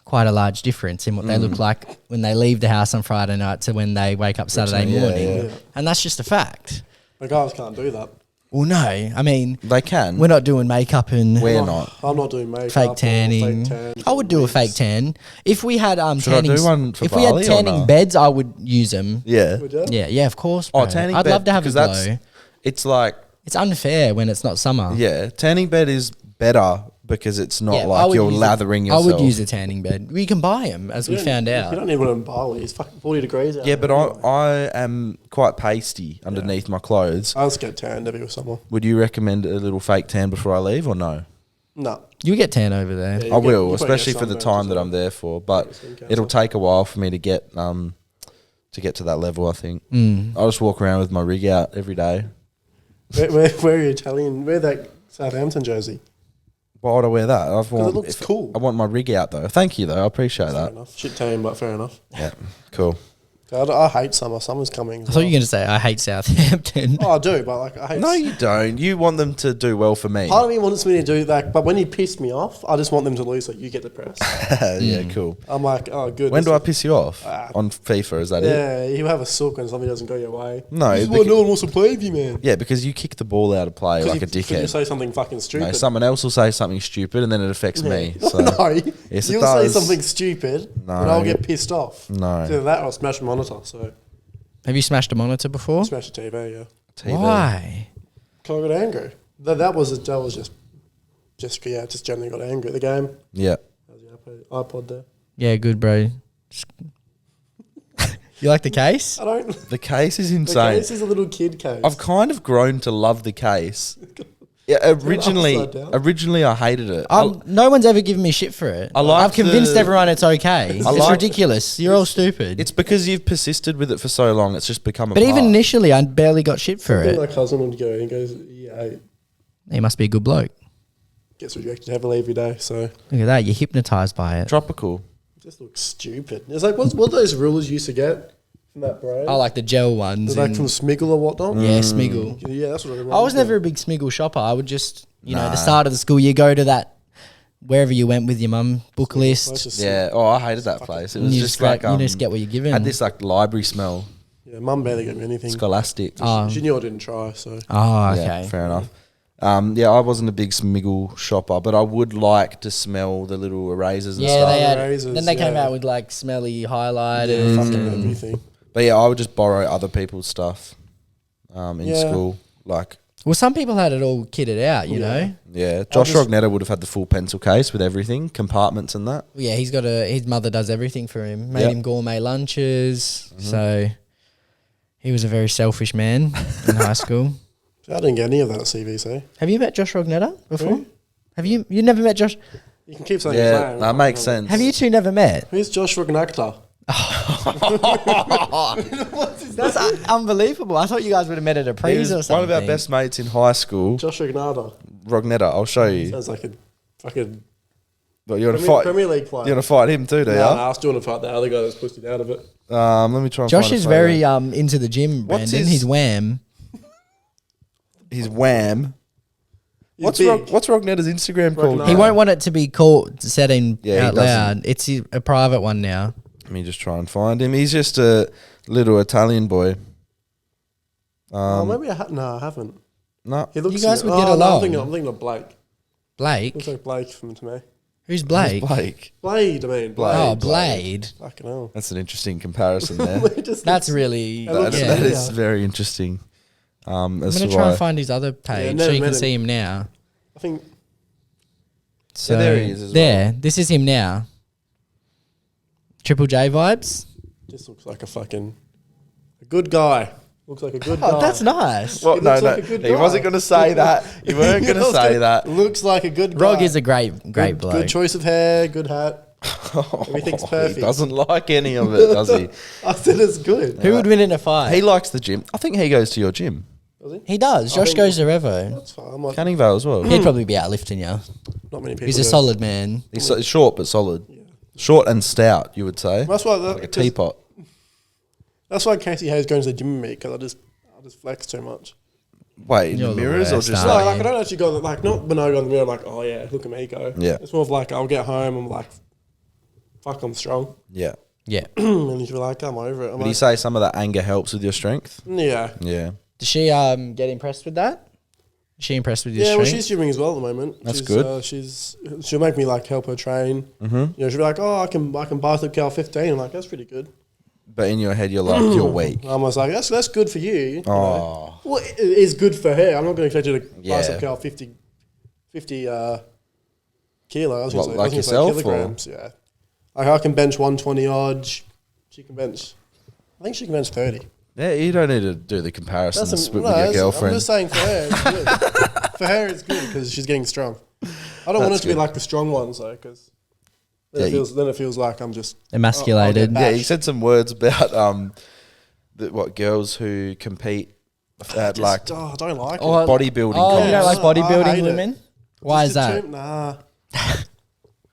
quite a large difference in what they look like when they leave the house on Friday night to when they wake up Saturday Yeah, morning, yeah. and that's just a fact. But guys can't do that. Well, no, I mean They can. we're not doing makeup and We're not. I'm not doing makeup. fake or tanning. Fake tan. I would do a fake tan if we had Should I tanning. do one for if we had Bali or tanning no? beds, I would use them. Yeah. Would you? Yeah, yeah, of course. Oh, Bro. tanning I'd bed, love to have a because glow. it's like, It's unfair when it's not summer. yeah, tanning bed is better because it's not Yeah, I like would you're use lathering yourself. I would use a tanning bed. We can buy them, as we You don't- found You out. don't need one in Bali. It's fucking 40 degrees out. Yeah, but there anyway. I am quite pasty underneath my clothes. I'll just get tanned every with someone. Would you recommend a little fake tan before I leave or no? No. You get tan over there. Yeah, I you get- will, you probably especially get for the sunburns time as that well. I'm there for. But Skin cancer. it'll take a while for me to get to that level. I think I'll just walk around with my rig out every day. Where are you Italian? Wear that Southampton jersey. Why would I wear that? it looks cool. I want my rig out though. Thank you though. I appreciate Fair that. enough. Shit tan, but fair enough. Yeah, cool. I hate summer. Summer's coming. I thought you were going to say I hate Southampton. Oh, I do, but like I hate. No, you don't. You want them to do well for me. Part of me wants me to do that, but when you piss me off, I just want them to lose so you get the press. Yeah, cool. I'm like, oh, good. When this do I is- piss you off? On FIFA? Is that it? Yeah, you have a sook when something doesn't go your way. No, This is why because- no one wants to play with you, man. Yeah, because you kick the ball out of play like a Because you dickhead. say something fucking No, stupid. someone else will say something stupid and then it affects me. So. no, Yes, it you'll say does. something stupid, No. and I'll get pissed off. No. It's either that or I'll smash the monitor. So Have you smashed a monitor before? smash the TV. Yeah, TV. Why? because I got angry. That was just generally got angry at the game. Yeah. How's the iPod there? Yeah, good, bro. You like the case? I don't. The case is The insane. case is a little kid case. I've kind of grown to love the case. Yeah, upside down. originally I hated it. No one's ever given me shit for it. I like I've convinced the- everyone it's okay. It's like- ridiculous. You're all stupid. It's because you've persisted with it for so long. It's just become a But even part. initially, I barely got shit for I think it. my cousin would go. He goes, yeah, He must be a good bloke. gets rejected heavily every day. So Look at that. You're hypnotized by it. Tropical. it just looks stupid. It's like what those rulers used to get from that brand. I like the gel ones. They're like and- from Smiggle or whatnot. yeah, Smiggle. Yeah, that's what I remember. I was never a big Smiggle shopper. I would just, the start of the school year, go to that, wherever you went with your mum, book It's list. just- Yeah. Oh, I hated that place. It And was you just get, like you just get what you're given. had this like library smell. Yeah, mum barely gave me anything. Scholastic. She knew I didn't try, so Oh, okay. Yeah, fair enough. Yeah, I wasn't a big Smiggle shopper, but I would like to smell the little erasers and Yeah, stuff. they had. Razors, Then they came yeah. out with like smelly highlighters. fucking and- everything. But yeah, I would just borrow other people's stuff in Yeah. school. Like, well, some people had it all kitted out, you know. yeah, Josh just- Rognetta would have had the full pencil case with everything, compartments and that. Yeah, he's got his mother does everything for him. Made Yep. him gourmet lunches. So he was a very selfish man in high school. I didn't get any of that at CVC. Have you met Josh Rognetta before? Who? Have you never met Josh? You can keep saying Yeah, his name. that makes sense. Have you two never met? Who's Josh Rognacta? That's unbelievable. I thought you guys would have met at a He prees was or one something. of our best mates in high school, Josh Rognata. Rognetta. I'll show you. Sounds like a fucking But you want to Premier, fight? Premier League player. You want to fight him too, do no, you? I was doing to fight the other guy that's pushed it out of it. Let me try. And Josh find a is photo. very into the gym, What's Brandon. his- He's wham. He's wham. He's What's big. what's Rognetta's Instagram called? Rognetta. He won't want it to be called said in Yeah, he out doesn't. loud. It's a private one now. Let me just try and find him. He's just a little Italian boy. Maybe I haven't. No, He looks. You guys would oh, get no, along. I'm thinking of Blake. Blake. Looks like Blake from to me. Who's Blake? Who's Blake? Blade, I mean. Blade. Oh, Blade. Fucking hell. That's an interesting comparison there. That's really... looks That familiar. is very interesting. I'm going to try and find his other page never so you can met see him now. I think... So there he is as there, this is him now. Triple J vibes. Just looks like a good guy. Looks like a good guy. Oh, that's nice. Well, He no, looks no. like a good He guy. wasn't going to say that. You weren't going to say that. Looks like a good guy. Rog is a great good, bloke. Good choice of hair, good hat. Everything's perfect. He doesn't like any of it, does he? I said it's good. Who would win in a fight? He likes the gym. I think he goes to your gym. Does he? He does. I Josh think- goes to Revo. That's fine. I'm like, Canning Vale as well. He'd probably be outlifting you. not many people He's a do. solid man. He's short but solid. Short and stout, you would say. That's why Like a teapot. That's why Casey Hayes going to the gym with me, because I just flex too much. Wait, in You're the the mirrors or worst, just aren't No, like... like I don't actually go like not when I go in the mirror like, oh yeah, look at me go. Yeah. It's more of like I'll get home, I'm like, fuck, I'm strong, Yeah. Yeah. and he's like, I'm over it. I'm Would you like, say some of that anger helps with your strength? yeah, Yeah. Does she get impressed with that? Is she impressed with your yeah. Well, strength? she's gymming as well at the moment. That's she's, good. She'll make me like help her train. Mm-hmm. You know, she'll be like, oh, I can bicep curl 15. I'm like, that's pretty good. But in your head, you're like, you're weak. I was like, that's good for you. You know? Oh. Well, it is good for her. I'm not going to expect her to Yeah. bicep curl 50 kilos. What, I like was gonna yourself, say kilograms. Yeah. Like I can bench 120 odd. She can bench. I think she can bench 30. Yeah, you don't need to do the comparisons with your I'm girlfriend. just saying for her, it's good. For her, it's good because she's getting strong. I don't want That's it to be good. like the strong ones though, because Yeah, then it feels like I'm just Emasculated. I'll get Yeah, you said some words about girls who compete at like I don't like it. Oh, bodybuilding. Oh, you comps. don't like I bodybuilding hate it. women? Why is Just that? too- nah.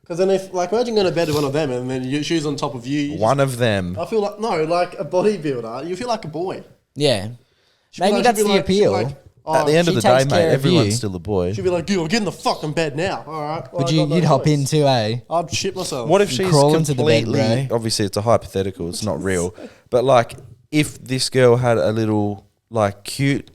Because then if like imagine going to bed with one of them and then she's on top of you. One of them. I feel like like a bodybuilder. You feel like a boy. Yeah. She'd be Maybe like- that's she'd be the like- she'd be appeal. like, oh, At the end of she the day, takes mate, care of everyone's you. still a boy. she'd be like, "Get in the fucking bed now." All right. Well, Would you? You'd hop in too, eh? I'd shit myself. What if she's crawl into the bed, completely? bro. Obviously, it's a hypothetical. It's not real. But like, if this girl had a little like cute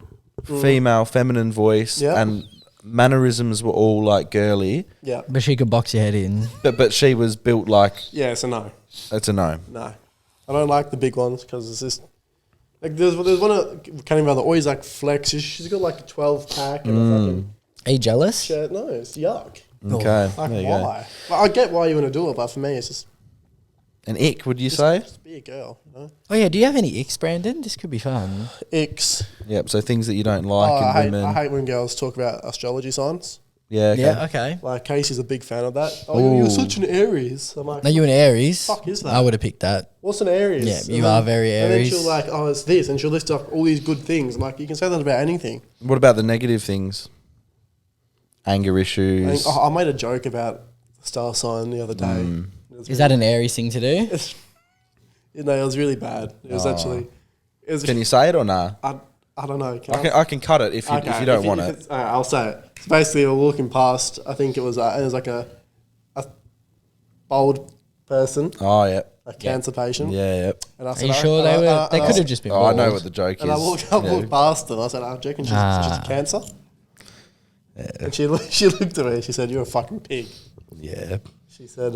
female, feminine voice Yeah. and mannerisms were all like girly, Yeah. But she could box your head in. but she was built like Yeah. So no. it's a no. No. I don't like the big ones because it's just like there's one of Canning Valley that always like flexes. She's got like a 12 pack and a fucking Are you jealous? shirt. No, it's yuck. Okay, Like there you why? Like, I get why you want to do it, but for me, it's just go. An ick, would you say? just be a girl. You know? Oh yeah. Do you have any icks, Brandon? This could be fun. Icks. Yep. So things that you don't like I in women. hate when girls talk about astrology signs. Yeah. Okay. Yeah. Okay. Like Casey's a big fan of that. Oh, you're Ooh. such an Aries. I'm like, Are you an Aries? Fuck is that? I would have picked that. what's an Aries? Yeah, And you then- are very And then Aries. she'll like, oh, it's this, and she'll list off all these good things. I'm like, you can say that about anything. What about the negative things? Anger issues. I made a joke about the star sign the other day. It was Is that an Aries thing to do? You know, it was really bad. It was actually. It was. Can you say it or nah? I don't know. I can cut it if you don't want it. All right, I'll say it. So basically, we were walking past. I think it was like a bold person, Oh yeah. a cancer patient. Yeah. Yeah. And I Are said, you sure they were? They could have just been. Oh, I know bald. what the joke is. And I walked past them. I said, "I reckon she's cancer." And she looked at me. She said, "You're a fucking pig." Yeah. She said,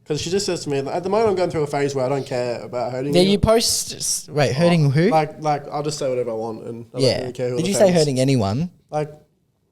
because she just says to me, at the moment I'm going through a phase where I don't care about hurting Yeah, you. you post. Wait, hurting who? Like I'll just say whatever I want, and I don't Yeah. really care who Did you it say offends. hurting anyone? Like,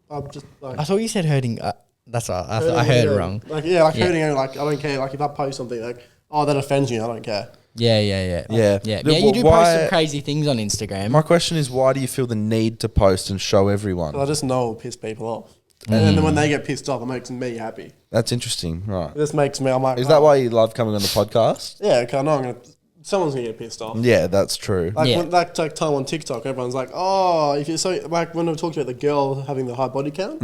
I'm just like. I thought you said hurting. That's all. I hurting heard anyone. wrong. Like yeah, like Yeah. hurting anyone. Like I don't care. Like if I post something like, oh that offends you, I don't care. Yeah. Yeah. Yeah. You do post Why- some crazy things on Instagram. My question is, why do you feel the need to post and show everyone? But I just know it'll piss people off, and then when they get pissed off, it makes me happy. That's interesting, right? It just makes me. I'm like, Is that why you love coming on the podcast? Yeah, because I know someone's gonna get pissed off. Yeah, that's true. Like Yeah. when that time on TikTok, everyone's like, "Oh, if you're so like when we talked about the girl having the high body count,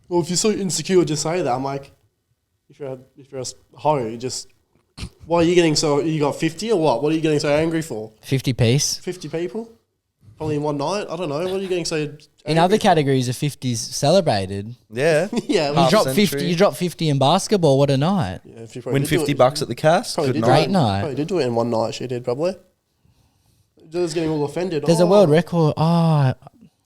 well, if you're so insecure, just say that." I'm like, if you're a hoe, you just why are you getting so you got 50 or what? What are you getting so angry for? 50 piece. 50 people, probably in one night. I don't know. What are you getting so? In angry other for? categories, a 50's celebrated. Yeah. yeah, You well, Half drop century. 50. You drop 50 in basketball. What a night! yeah, if you probably Win did do $50 it- at the cast. probably Good did night. Great night. Probably did do it in one night. She did probably. Just getting all offended. There's a world record. Oh,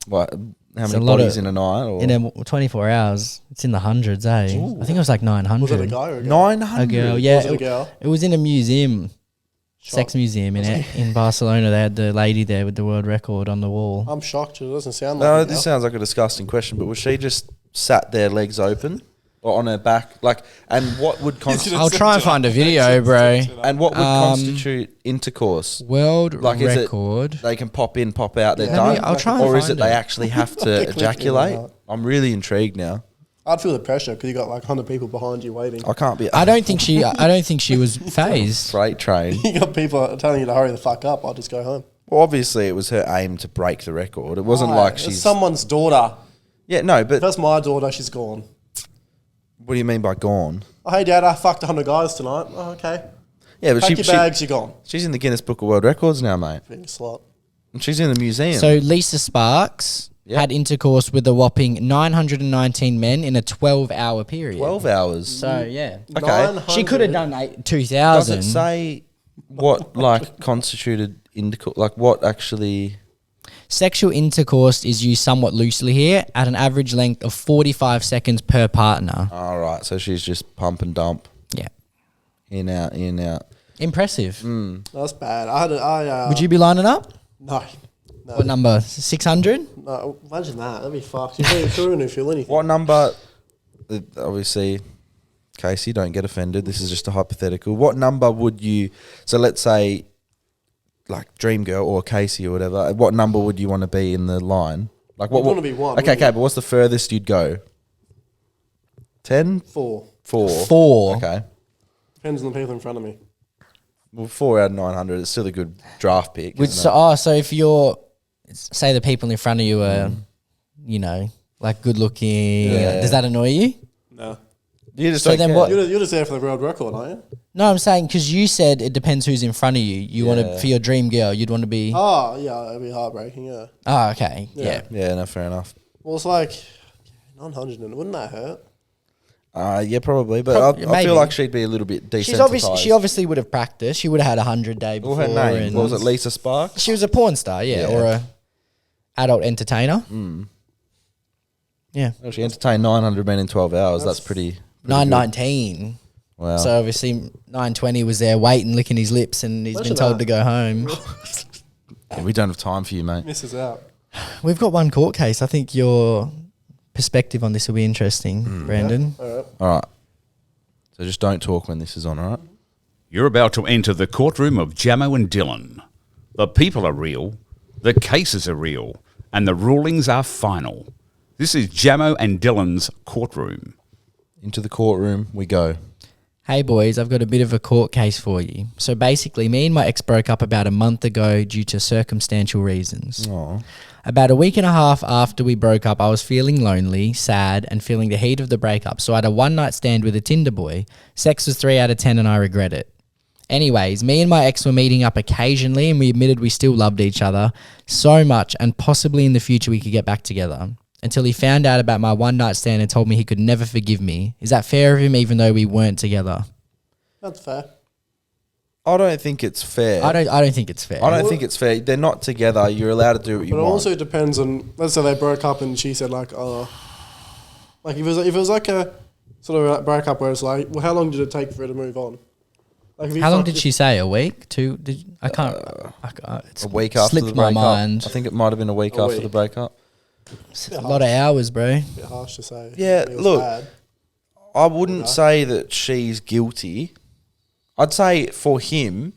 What? how It's many a lot bodies of- in a night? Or? In a 24 hours, it's in the hundreds, eh? I think it was like 900. Was it a guy or a girl? 900. A girl, yeah. Was it a girl? It was in a museum, Shocked. sex museum in Barcelona. They had the lady there with the world record on the wall. I'm shocked. It doesn't sound like No, it this now. sounds like a disgusting question, but was she just sat there, legs open, or on her back? Like, and what would constitute? I'll try and find a video, bro. And what would constitute intercourse? World Like, is it record. they can pop in, pop out, they're Yeah. done, I'll try and or is find it they it. actually have to Click it in ejaculate? or not. I'm really intrigued now. I'd feel the pressure because you got like 100 people behind you waiting. I can't be. I don't think she was phased. Freight train. You got people telling you to hurry the fuck up. I'll just go home. Well, obviously, it was her aim to break the record. It wasn't like It's she's. someone's daughter. Yeah, no, If but that's my daughter, she's gone. what do you mean by gone? Oh, hey, Dad, I fucked 100 guys tonight. Oh, okay. Yeah, but Pack your bags, you're gone. she's in the Guinness Book of World Records now, mate. Being a slut. And she's in the museum. So Lisa Sparks Yep. had intercourse with a whopping 919 men in a 12-hour period. 12 hours. So yeah, Okay. 900. she could have done Does 2,000. it say what like constituted intercourse? Like what actually? Sexual intercourse is used somewhat loosely here, at an average length of 45 seconds per partner. All right, so she's just pump and dump, Yeah, in out, in out. impressive. That's bad. Would you be lining up? No. No. What number? 600? No, imagine that. That'd be fucked. You're ruining feel anything. What number? Obviously, Casey, don't get offended. This is just a hypothetical. What number would you? So let's say, like Dream Girl or Casey or whatever. What number would you want to be in the line? Like what? You'd wanna be one, Okay, wouldn't you? but what's the furthest you'd go? 10? 4. 4. 4. Okay. Depends on the people in front of me. Well, 4 out of 900 is still a good draft pick. Which, Isn't it? so if you're, say the people in front of you are, you know, like good looking, Yeah. does that annoy you? No. You just So don't then care. what- You're just there for the world record, aren't you? No, I'm saying because you said it depends who's in front of you. You want Yeah. to, for your dream girl, you'd want to be. Oh, yeah, it'd be heartbreaking, yeah. Oh, okay. Yeah. Yeah. Yeah, no, fair enough. Well, it's like 900, and wouldn't that hurt? Yeah, probably, but I Maybe. feel like she'd be a little bit She desensitized. obviously would have practiced. She would have had 100 day before. What her name? and- What was it, Lisa Sparks? She was a porn star, yeah, Yeah. or a adult entertainer. Yeah. Well, she entertained 900 men in 12 hours. That's pretty 919. good. Wow. So obviously 920 was there waiting, licking his lips, and he's been Imagine told that. to go home. Yeah, we don't have time for you, mate. Misses out. We've got one court case. I think your perspective on this will be interesting, Brandon. All right. All right. So just don't talk when this is on, all right? You're about to enter the courtroom of JAMO and Dylan. The people are real, the cases are real, and the rulings are final. This is JAMO and Dylan's courtroom. Into the courtroom we go. Hey boys, I've got a bit of a court case for you. So basically, me and my ex broke up about a month ago due to circumstantial reasons. Oh. About a week and a half after we broke up, I was feeling lonely, sad, and feeling the heat of the breakup. So I had a one-night stand with a Tinder boy. Sex was 3 out of 10 and I regret it. Anyways, me and my ex were meeting up occasionally and we admitted we still loved each other so much and possibly in the future we could get back together. Until he found out about my one-night stand and told me he could never forgive me. Is that fair of him even though we weren't together? That's fair. I don't think it's fair. I don't think it's fair. I don't think it's fair. They're not together. You're allowed to do what you But it want. also depends on, let's say they broke up and she said like, oh, like if it was like a sort of a breakup where it's like, well, how long did it take for her to move on? Like if you How long fucked- did she say? A week? 2? I can't. It's a week after slipped the my breakup. mind. I think it might have been a week after the week. breakup. It's a lot of hours, bro. A bit harsh to say. Yeah, It was look, bad. I wouldn't say that she's guilty. I'd say for him,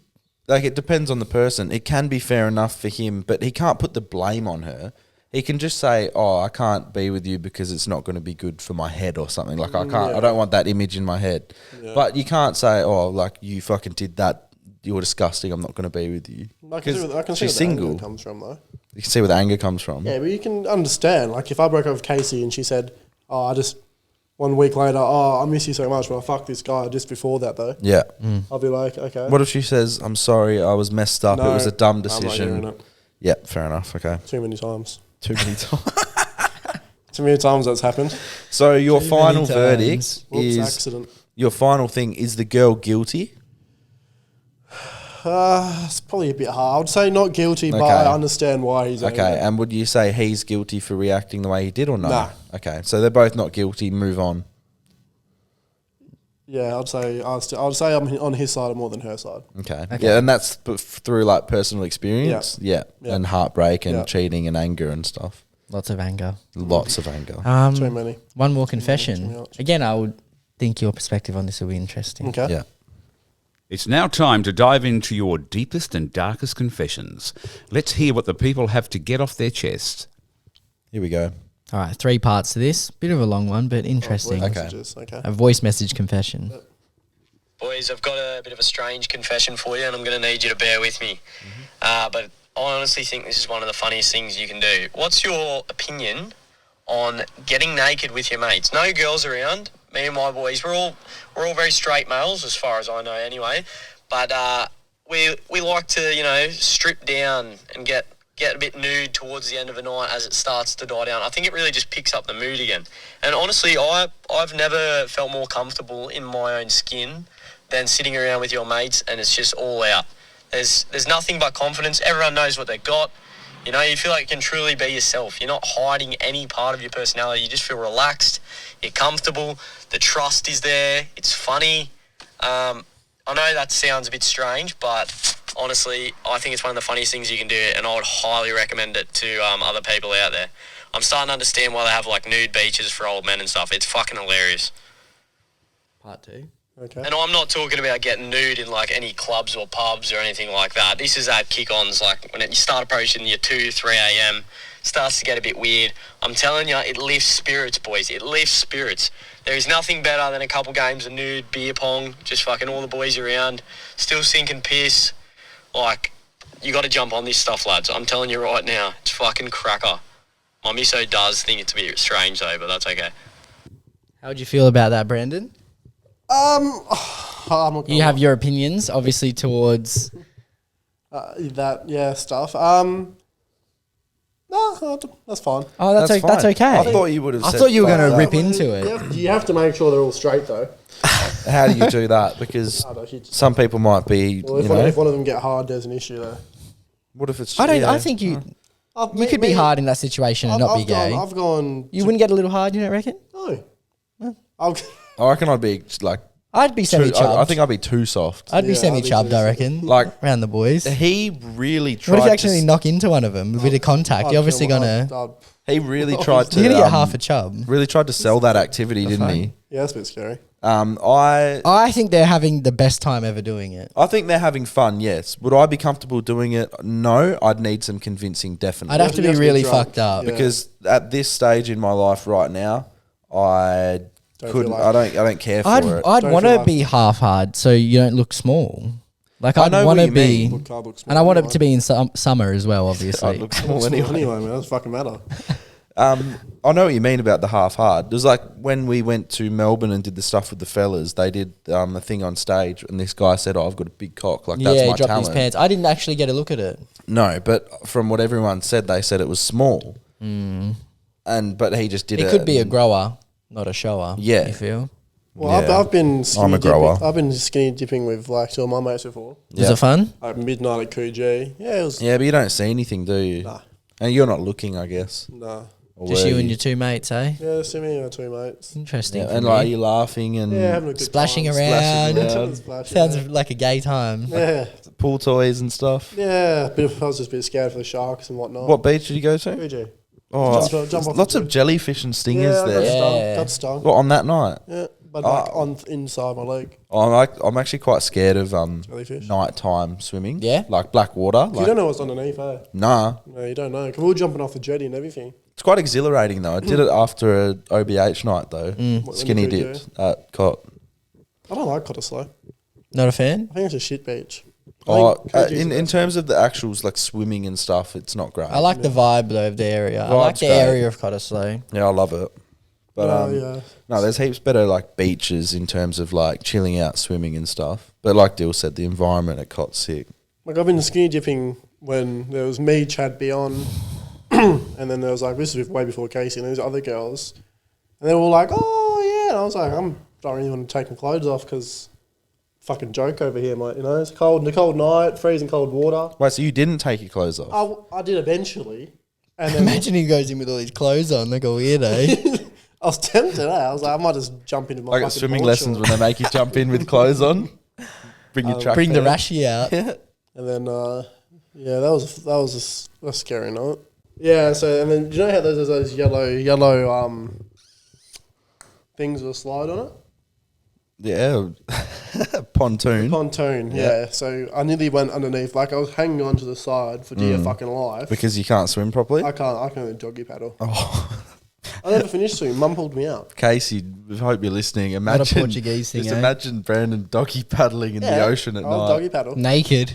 like it depends on the person. It can be fair enough for him, but he can't put the blame on her. He can just say, "Oh, I can't be with you because it's not going to be good for my head or something." Like I can't. I don't want that image in my head. Yeah. But you can't say, "Oh, like you fucking did that. You're disgusting. I'm not going to be with you." I can see where, I can see she's where the anger single. comes from though. You can see where the anger comes from. Yeah, but you can understand. Like if I broke up with Casey and she said, "Oh, I just 1 week later, oh, I miss you so much, but I fucked this guy just before that though," Yeah. I'll be like, okay. What if she says, "I'm sorry, I was messed up. No, it was a dumb I'm not decision." hearing it. Yeah, fair enough. Okay. Too many times. Too many times. Too many times that's happened. So your Too final many verdict times. Whoops, is accident. your final thing is the girl guilty? It's probably a bit hard. I'd say not guilty, but Okay. I understand why he's angry. Okay, and would you say he's guilty for reacting the way he did or no? Nah. Okay, so they're both not guilty. Move on. Yeah, I'd say I'm on his side more than her side. Okay. Yeah, and that's through like personal experience. Yeah. Yeah. And heartbreak and Yeah. cheating and anger and stuff. Lots of anger. Lots of anger. Too many. One more Too confession. much. Again, I would think your perspective on this will be interesting. Okay. Yeah. It's now time to dive into your deepest and darkest confessions. Let's hear what the people have to get off their chest. Here we go. All right, 3 parts to this. Bit of a long one, but interesting. Voice Okay. messages, okay. A voice message confession. Boys, I've got a bit of a strange confession for you, and I'm going to need you to bear with me. But I honestly think this is one of the funniest things you can do. What's your opinion on getting naked with your mates? No girls around. Me and my boys, we're all very straight males, as far as I know, anyway. But we like to, strip down and get a bit nude towards the end of the night as it starts to die down. I think it really just picks up the mood again. And honestly, I've never felt more comfortable in my own skin than sitting around with your mates and it's just all out. There's nothing but confidence. Everyone knows what they've got. You feel like you can truly be yourself. You're not hiding any part of your personality. You just feel relaxed. You're comfortable. The trust is there. It's funny. I know that sounds a bit strange, but honestly, I think it's one of the funniest things you can do, and I would highly recommend it to other people out there. I'm starting to understand why they have like nude beaches for old men and stuff. It's fucking hilarious. Part 2. Okay. And I'm not talking about getting nude in like any clubs or pubs or anything like that. This is at kick-ons, like when you start approaching your 2, 3 a.m, starts to get a bit weird. I'm telling you, it lifts spirits, boys. It lifts spirits. There is nothing better than a couple games of nude beer pong, just fucking all the boys around, still sinking piss. Like, you got to jump on this stuff, lads. I'm telling you right now, it's fucking cracker. My misso does think it's a bit strange though, but that's okay. How would you feel about that, Brandon? I'm not You have your opinions, obviously, towards... stuff. No, that's fine. Oh, that's fine. okay. I thought you would have I said thought you were going to fuck rip that. into it. You have to make sure they're all straight though. How do you do that? Because I don't know, some people might be, Well, if one of them get hard, there's an issue there. what if it's... I think you could be hard in that situation and not be gay. I've gone. You wouldn't get a little hard, you don't reckon? No. I reckon I'd be like... I'd be semi-chubbed. I think I'd be too soft. I'd be Yeah, I'd be semi-chubbed, I too reckon. Like- around the boys. He really tried What if you to... actually knock into one of them with a bit of contact? You're obviously gonna... He really tried to... You're gonna get half a chub. Really tried to sell that activity, didn't he? Yeah, that's a bit scary. I think they're having the best time ever doing it. I think they're having fun, yes. Would I be comfortable doing it? No. I'd need some convincing, definitely. I'd have to You be have to be really drunk. fucked up. Yeah. Because at this stage in my life right now, I Don't couldn't... feel like- I don't care for I'd it. want Don't to feel like- be half hard so you don't look small. Like I I'd know want what to you be, mean. and I want it to be in summer as well. Obviously, I'd look small Anyway, anyway. man, that doesn't fucking matter. I know what you mean about the half hard. It was like when we went to Melbourne and did the stuff with the fellas. They did a thing on stage, and this guy said, "Oh, I've got a big cock. Like yeah, that's he my dropped talent." his pants. I didn't actually get a look at it. No, but from what everyone said, they said it was small. But he just did it. It could be a and- grower, not a shower. Yeah. You feel? Well, Yeah. I've been skinny I'm a grower. dipping. I've been skinny dipping with like two of my mates before. Was it fun? Like midnight at Coogee. Yeah, it was. Yeah, but you don't see anything, do you? Nah. And you're not looking, I guess. Nah. Or Just were you and your 2 mates, eh? Yeah, just me and my two mates. Interesting. Yeah, for and me. like, are you laughing and Yeah, having a good Splashing time. around. around. Splashing, Sounds yeah. like a gay time. Yeah, pool toys and stuff? yeah. I was just a bit scared for the sharks and whatnot. What beach did you go to? Coogee. Oh, Jump off lots the of jellyfish and stingers Yeah, I got there. stung. Yeah. Got stung. What, on that night? Yeah, but Oh. like on inside my leg. I'm actually quite scared of Jellyfish. nighttime swimming. Yeah? Like black water. You Like, don't know what's underneath, eh? nah. No, you don't know. 'Cause we were jumping off the jetty and everything. It's quite exhilarating though. I did it after a OBH night though. What, Skinny when you dipped at Cot. I don't like Cottesloe. Not a fan? I think it's a shit beach. I Oh, think Coogie's the in best. terms of the actuals like swimming and stuff, it's not great. I like the vibe though of the area. I like Vibe's the great. area of Cottesloe. Yeah, I love it. But yeah. no, there's heaps better like beaches in terms of like chilling out, swimming and stuff. But like Dill said, the environment at Cot's sick. Like I've been skinny dipping when there was me, Chad, Beyond, and then there was like, this was way before Casey, and there's other girls, and they were all like, oh yeah, and I was like, I don't really want to take my clothes off because fucking joke over here, mate. You know, it's cold, cold night, freezing cold water. Wait, so you didn't take your clothes off? I did eventually. And then Imagine he goes in with all his clothes on like a weirdo. I was tempted. I was like, I might just jump into my Like fucking at swimming board lessons shorts. when they make you jump in with clothes on. Bring your track. Bring the pants. rashy out. And then, yeah, that was a scary night. Yeah, so, and then, do you know how there's those yellow things with a slide on it? Yeah. Pontoon. Pontoon, yeah. So I nearly went underneath. Like, I was hanging on to the side for dear fucking life. Because you can't swim properly? I can only doggy paddle. Oh. I never finished swimming. Mum pulled me out. Casey, I hope you're listening. Not Imagine, a Portuguese thing, just eh? imagine Brandon doggy paddling in the ocean at I'll night. doggy paddle. Naked.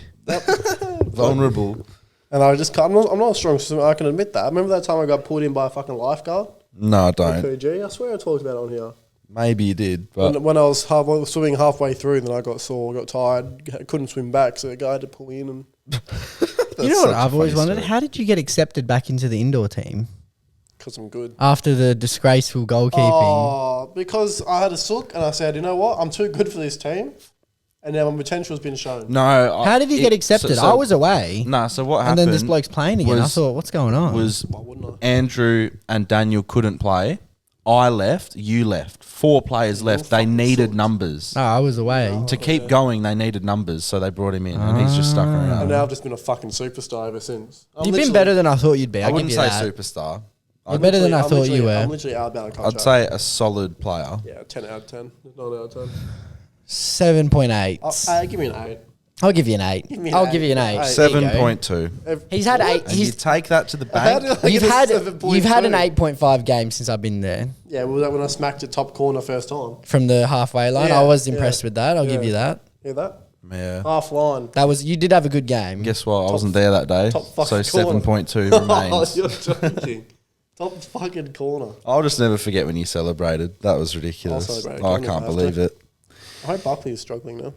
Vulnerable. And I just can't, I'm not a strong swimmer, I can admit that. Remember that time I got pulled in by a fucking lifeguard? No, I don't. PG? I swear I talked about it on here. Maybe you did, but When I was swimming halfway through, then I got sore, got tired, couldn't swim back, so the guy had to pull in. And You know what such a I've always funny wondered? story. How did you get accepted back into the indoor team because I'm good. after the disgraceful goalkeeping? Oh, because I had a sook and I said, you know what, I'm too good for this team, and now my potential's been shown. no. How did he get accepted? I was away, Nah, so what and happened? then this bloke's playing again. I was- thought, what's going on? Why wouldn't I? Andrew and Daniel couldn't play. I left. You left. 4 players left. They fucking needed sucked. numbers. No, I was away. To keep going, they needed numbers, so they brought him in, and he's just stuck And around. now I've just been a fucking superstar ever since. I'm You've been literally- better than I thought you'd be. I I'll give wouldn't you say that. superstar. You're better than I I'm thought you literally- were. I'm literally out about a contract. I'd say a solid player. Yeah, 10 out of 10. 9 out of 10. 7.8. Give me an 8. I'll give you an 8. Give me an I'll eight. give you an 8. Eight. There you go. 7.2. He's had 8. And you take that to the bank. You've had an 8.5 8.5 game since I've been there. Yeah, was that when I smacked it top corner first time? From the halfway line, Yeah, I was yeah, impressed with that. I'll give yeah. you that. Hear that? Yeah. Half line. That was you did have a good game. Guess what? I wasn't there that day. top So fucking corner. 7.2 Oh, remains. you're joking. Top fucking corner. I'll just never forget when you celebrated. That was ridiculous. celebrate I again if I can't have believe to. it. I hope Buckley is struggling now.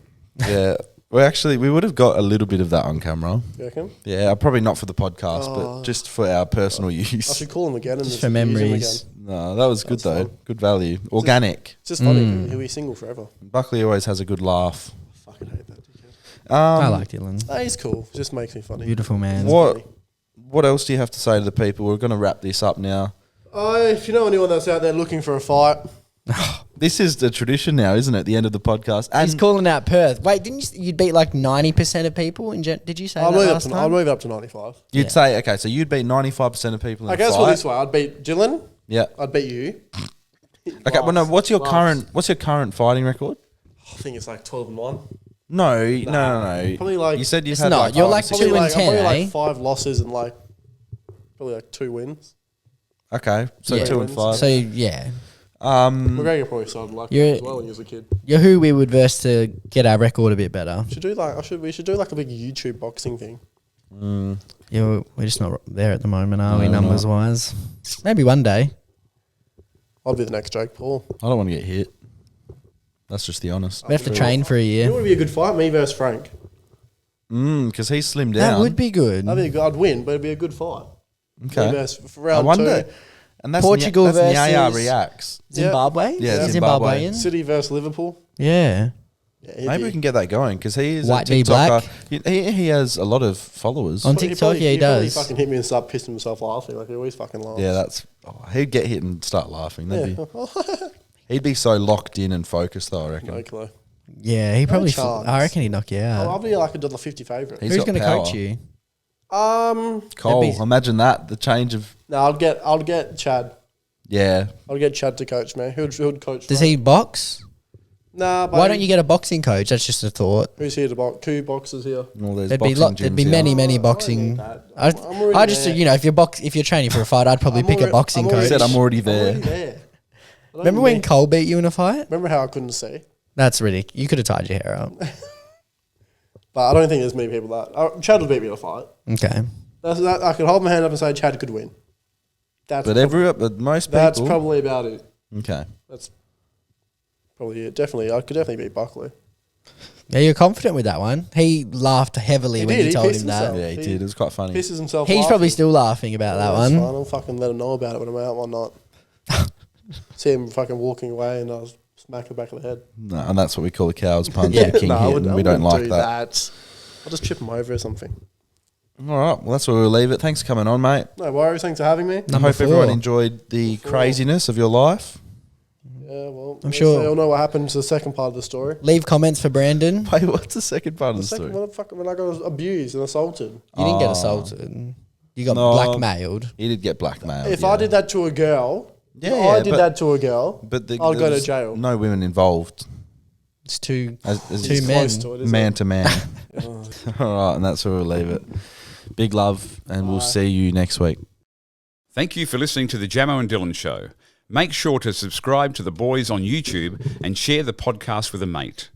Yeah. We would have got a little bit of that on camera. You reckon? Yeah, probably not for the podcast, but just for our personal I use. should call him again and Just just for use him memories. again. No, that was good That's though. fun. Good value. Organic. It's just funny. He'll be single forever. Buckley always has a good laugh. Fucking hate that dickhead. I like Dylan. Nah, he's cool. It just makes me funny. Beautiful man. What else do you have to say to the people? We're going to wrap this up now. If you know anyone that's out there looking for a fight, This is the tradition now, isn't it? At the end of the podcast. And He's calling out Perth. Wait, didn't you'd beat like 90% of people in did you say I'll that move, last I'll time? move it up to 95. you'd Yeah. say, okay, so you'd beat 95% of people in Okay, a let's fight. put it this way. I'd beat Dylan. Yeah. I'd beat you. Okay, well, no. What's your Last. current fighting record? I think it's like 12 and 1. No. Probably like- you said you've It's had not. like You're five like or six- two and I'm probably 10, like eh? 5 losses and like probably like 2 wins. Okay, so Yeah. 2 and 5. So yeah, McGregor probably started like You're- as well when he was a kid. you're who we would verse to get our record a bit better. We should do like a big YouTube boxing thing. Yeah, we're just not there at the moment, are we? Numbers wise, maybe one day. I'll be the next Jake Paul. I don't want to get hit. That's just the honest. We have to train for a You know year. what would be a good fight? Me versus Frank. Because he's slimmed down. That would be good. I'd win, but it'd be a good fight. Okay. Me versus for I round wonder. 2. And that's Portugal that's Nyaya versus- reacts. Zimbabwe? Yeah, He's Zimbabwe. Zimbabwean. City versus Liverpool. Yeah. Yeah, he'd Maybe be- we can get that going because he is White a v black. TikToker. He has a lot of followers. On He'd TikTok, probably- yeah, he he'd probably does. fucking hit me and start pissing himself laughing. Like he always fucking laughs. Yeah, he'd get hit and start laughing. Yeah. He'd be so locked in and focused though, I reckon. No clue. Yeah, he probably. chance. I reckon he'd knock you I'll out. be like a $1.50 favourite. He's Who's got going to power. coach you? Cole, That'd be- imagine that. The change of No, I'll get Chad. yeah. I'll get Chad to coach me. Who'd coach? Does Frank? he box? Nah, but Why don't you get a boxing coach? That's just a thought. Who's here to box? 2 boxers here. All those There'd be boxing there'd gyms be here. many Oh, boxing. I don't need that. I'm already I just there. if you're training for a fight, I'd probably I'm pick a already- boxing I'm coach. He said I'm already there. I'm already there. I don't Remember when need- Cole beat you in a fight? Remember how I couldn't see? That's ridiculous. You could have tied your hair up. But I don't think there's many people that. Chad would beat me in a fight. Okay. That, I could hold my hand up and say Chad could win. That's But most people. that's probably about it. okay. That's probably it. Definitely, I could definitely beat Buckley. Yeah, you're confident with that one. He laughed heavily He when did, you he told pissed him that. himself. Yeah, he He- did. It was quite funny. Pisses himself. He's laughing. probably still laughing about that That's one. fine. I'll fucking let him know about it when I'm out one night. See him fucking walking away, and I was smack the back of the head. No, and that's what we call a cow's punch. Yeah. And king No, hit, and we don't like do that. I'll just chip him over or something. All right, well, that's where we'll leave it. Thanks for coming on, mate. No worries. Thanks for having me. I Number hope everyone 4. enjoyed the craziness of your life. Yeah, well, I'm sure- they all know what happened to the second part of the story. Leave comments for Brandon. Wait, what's the second part of The the second story? motherfucker when I got abused and assaulted. You didn't get Oh. assaulted. You got No. blackmailed. He did get blackmailed. If yeah. I did that to a girl, Yeah, if yeah, I did but- that to a girl, but I'll go to there's jail. No women involved. It's two As two men. Close to it, isn't Man it? to man. All right, and that's where we'll leave it. Big love, and we'll see you next week. Thank you for listening to the JAMO and Dylan Show. Make sure to subscribe to the boys on YouTube and share the podcast with a mate.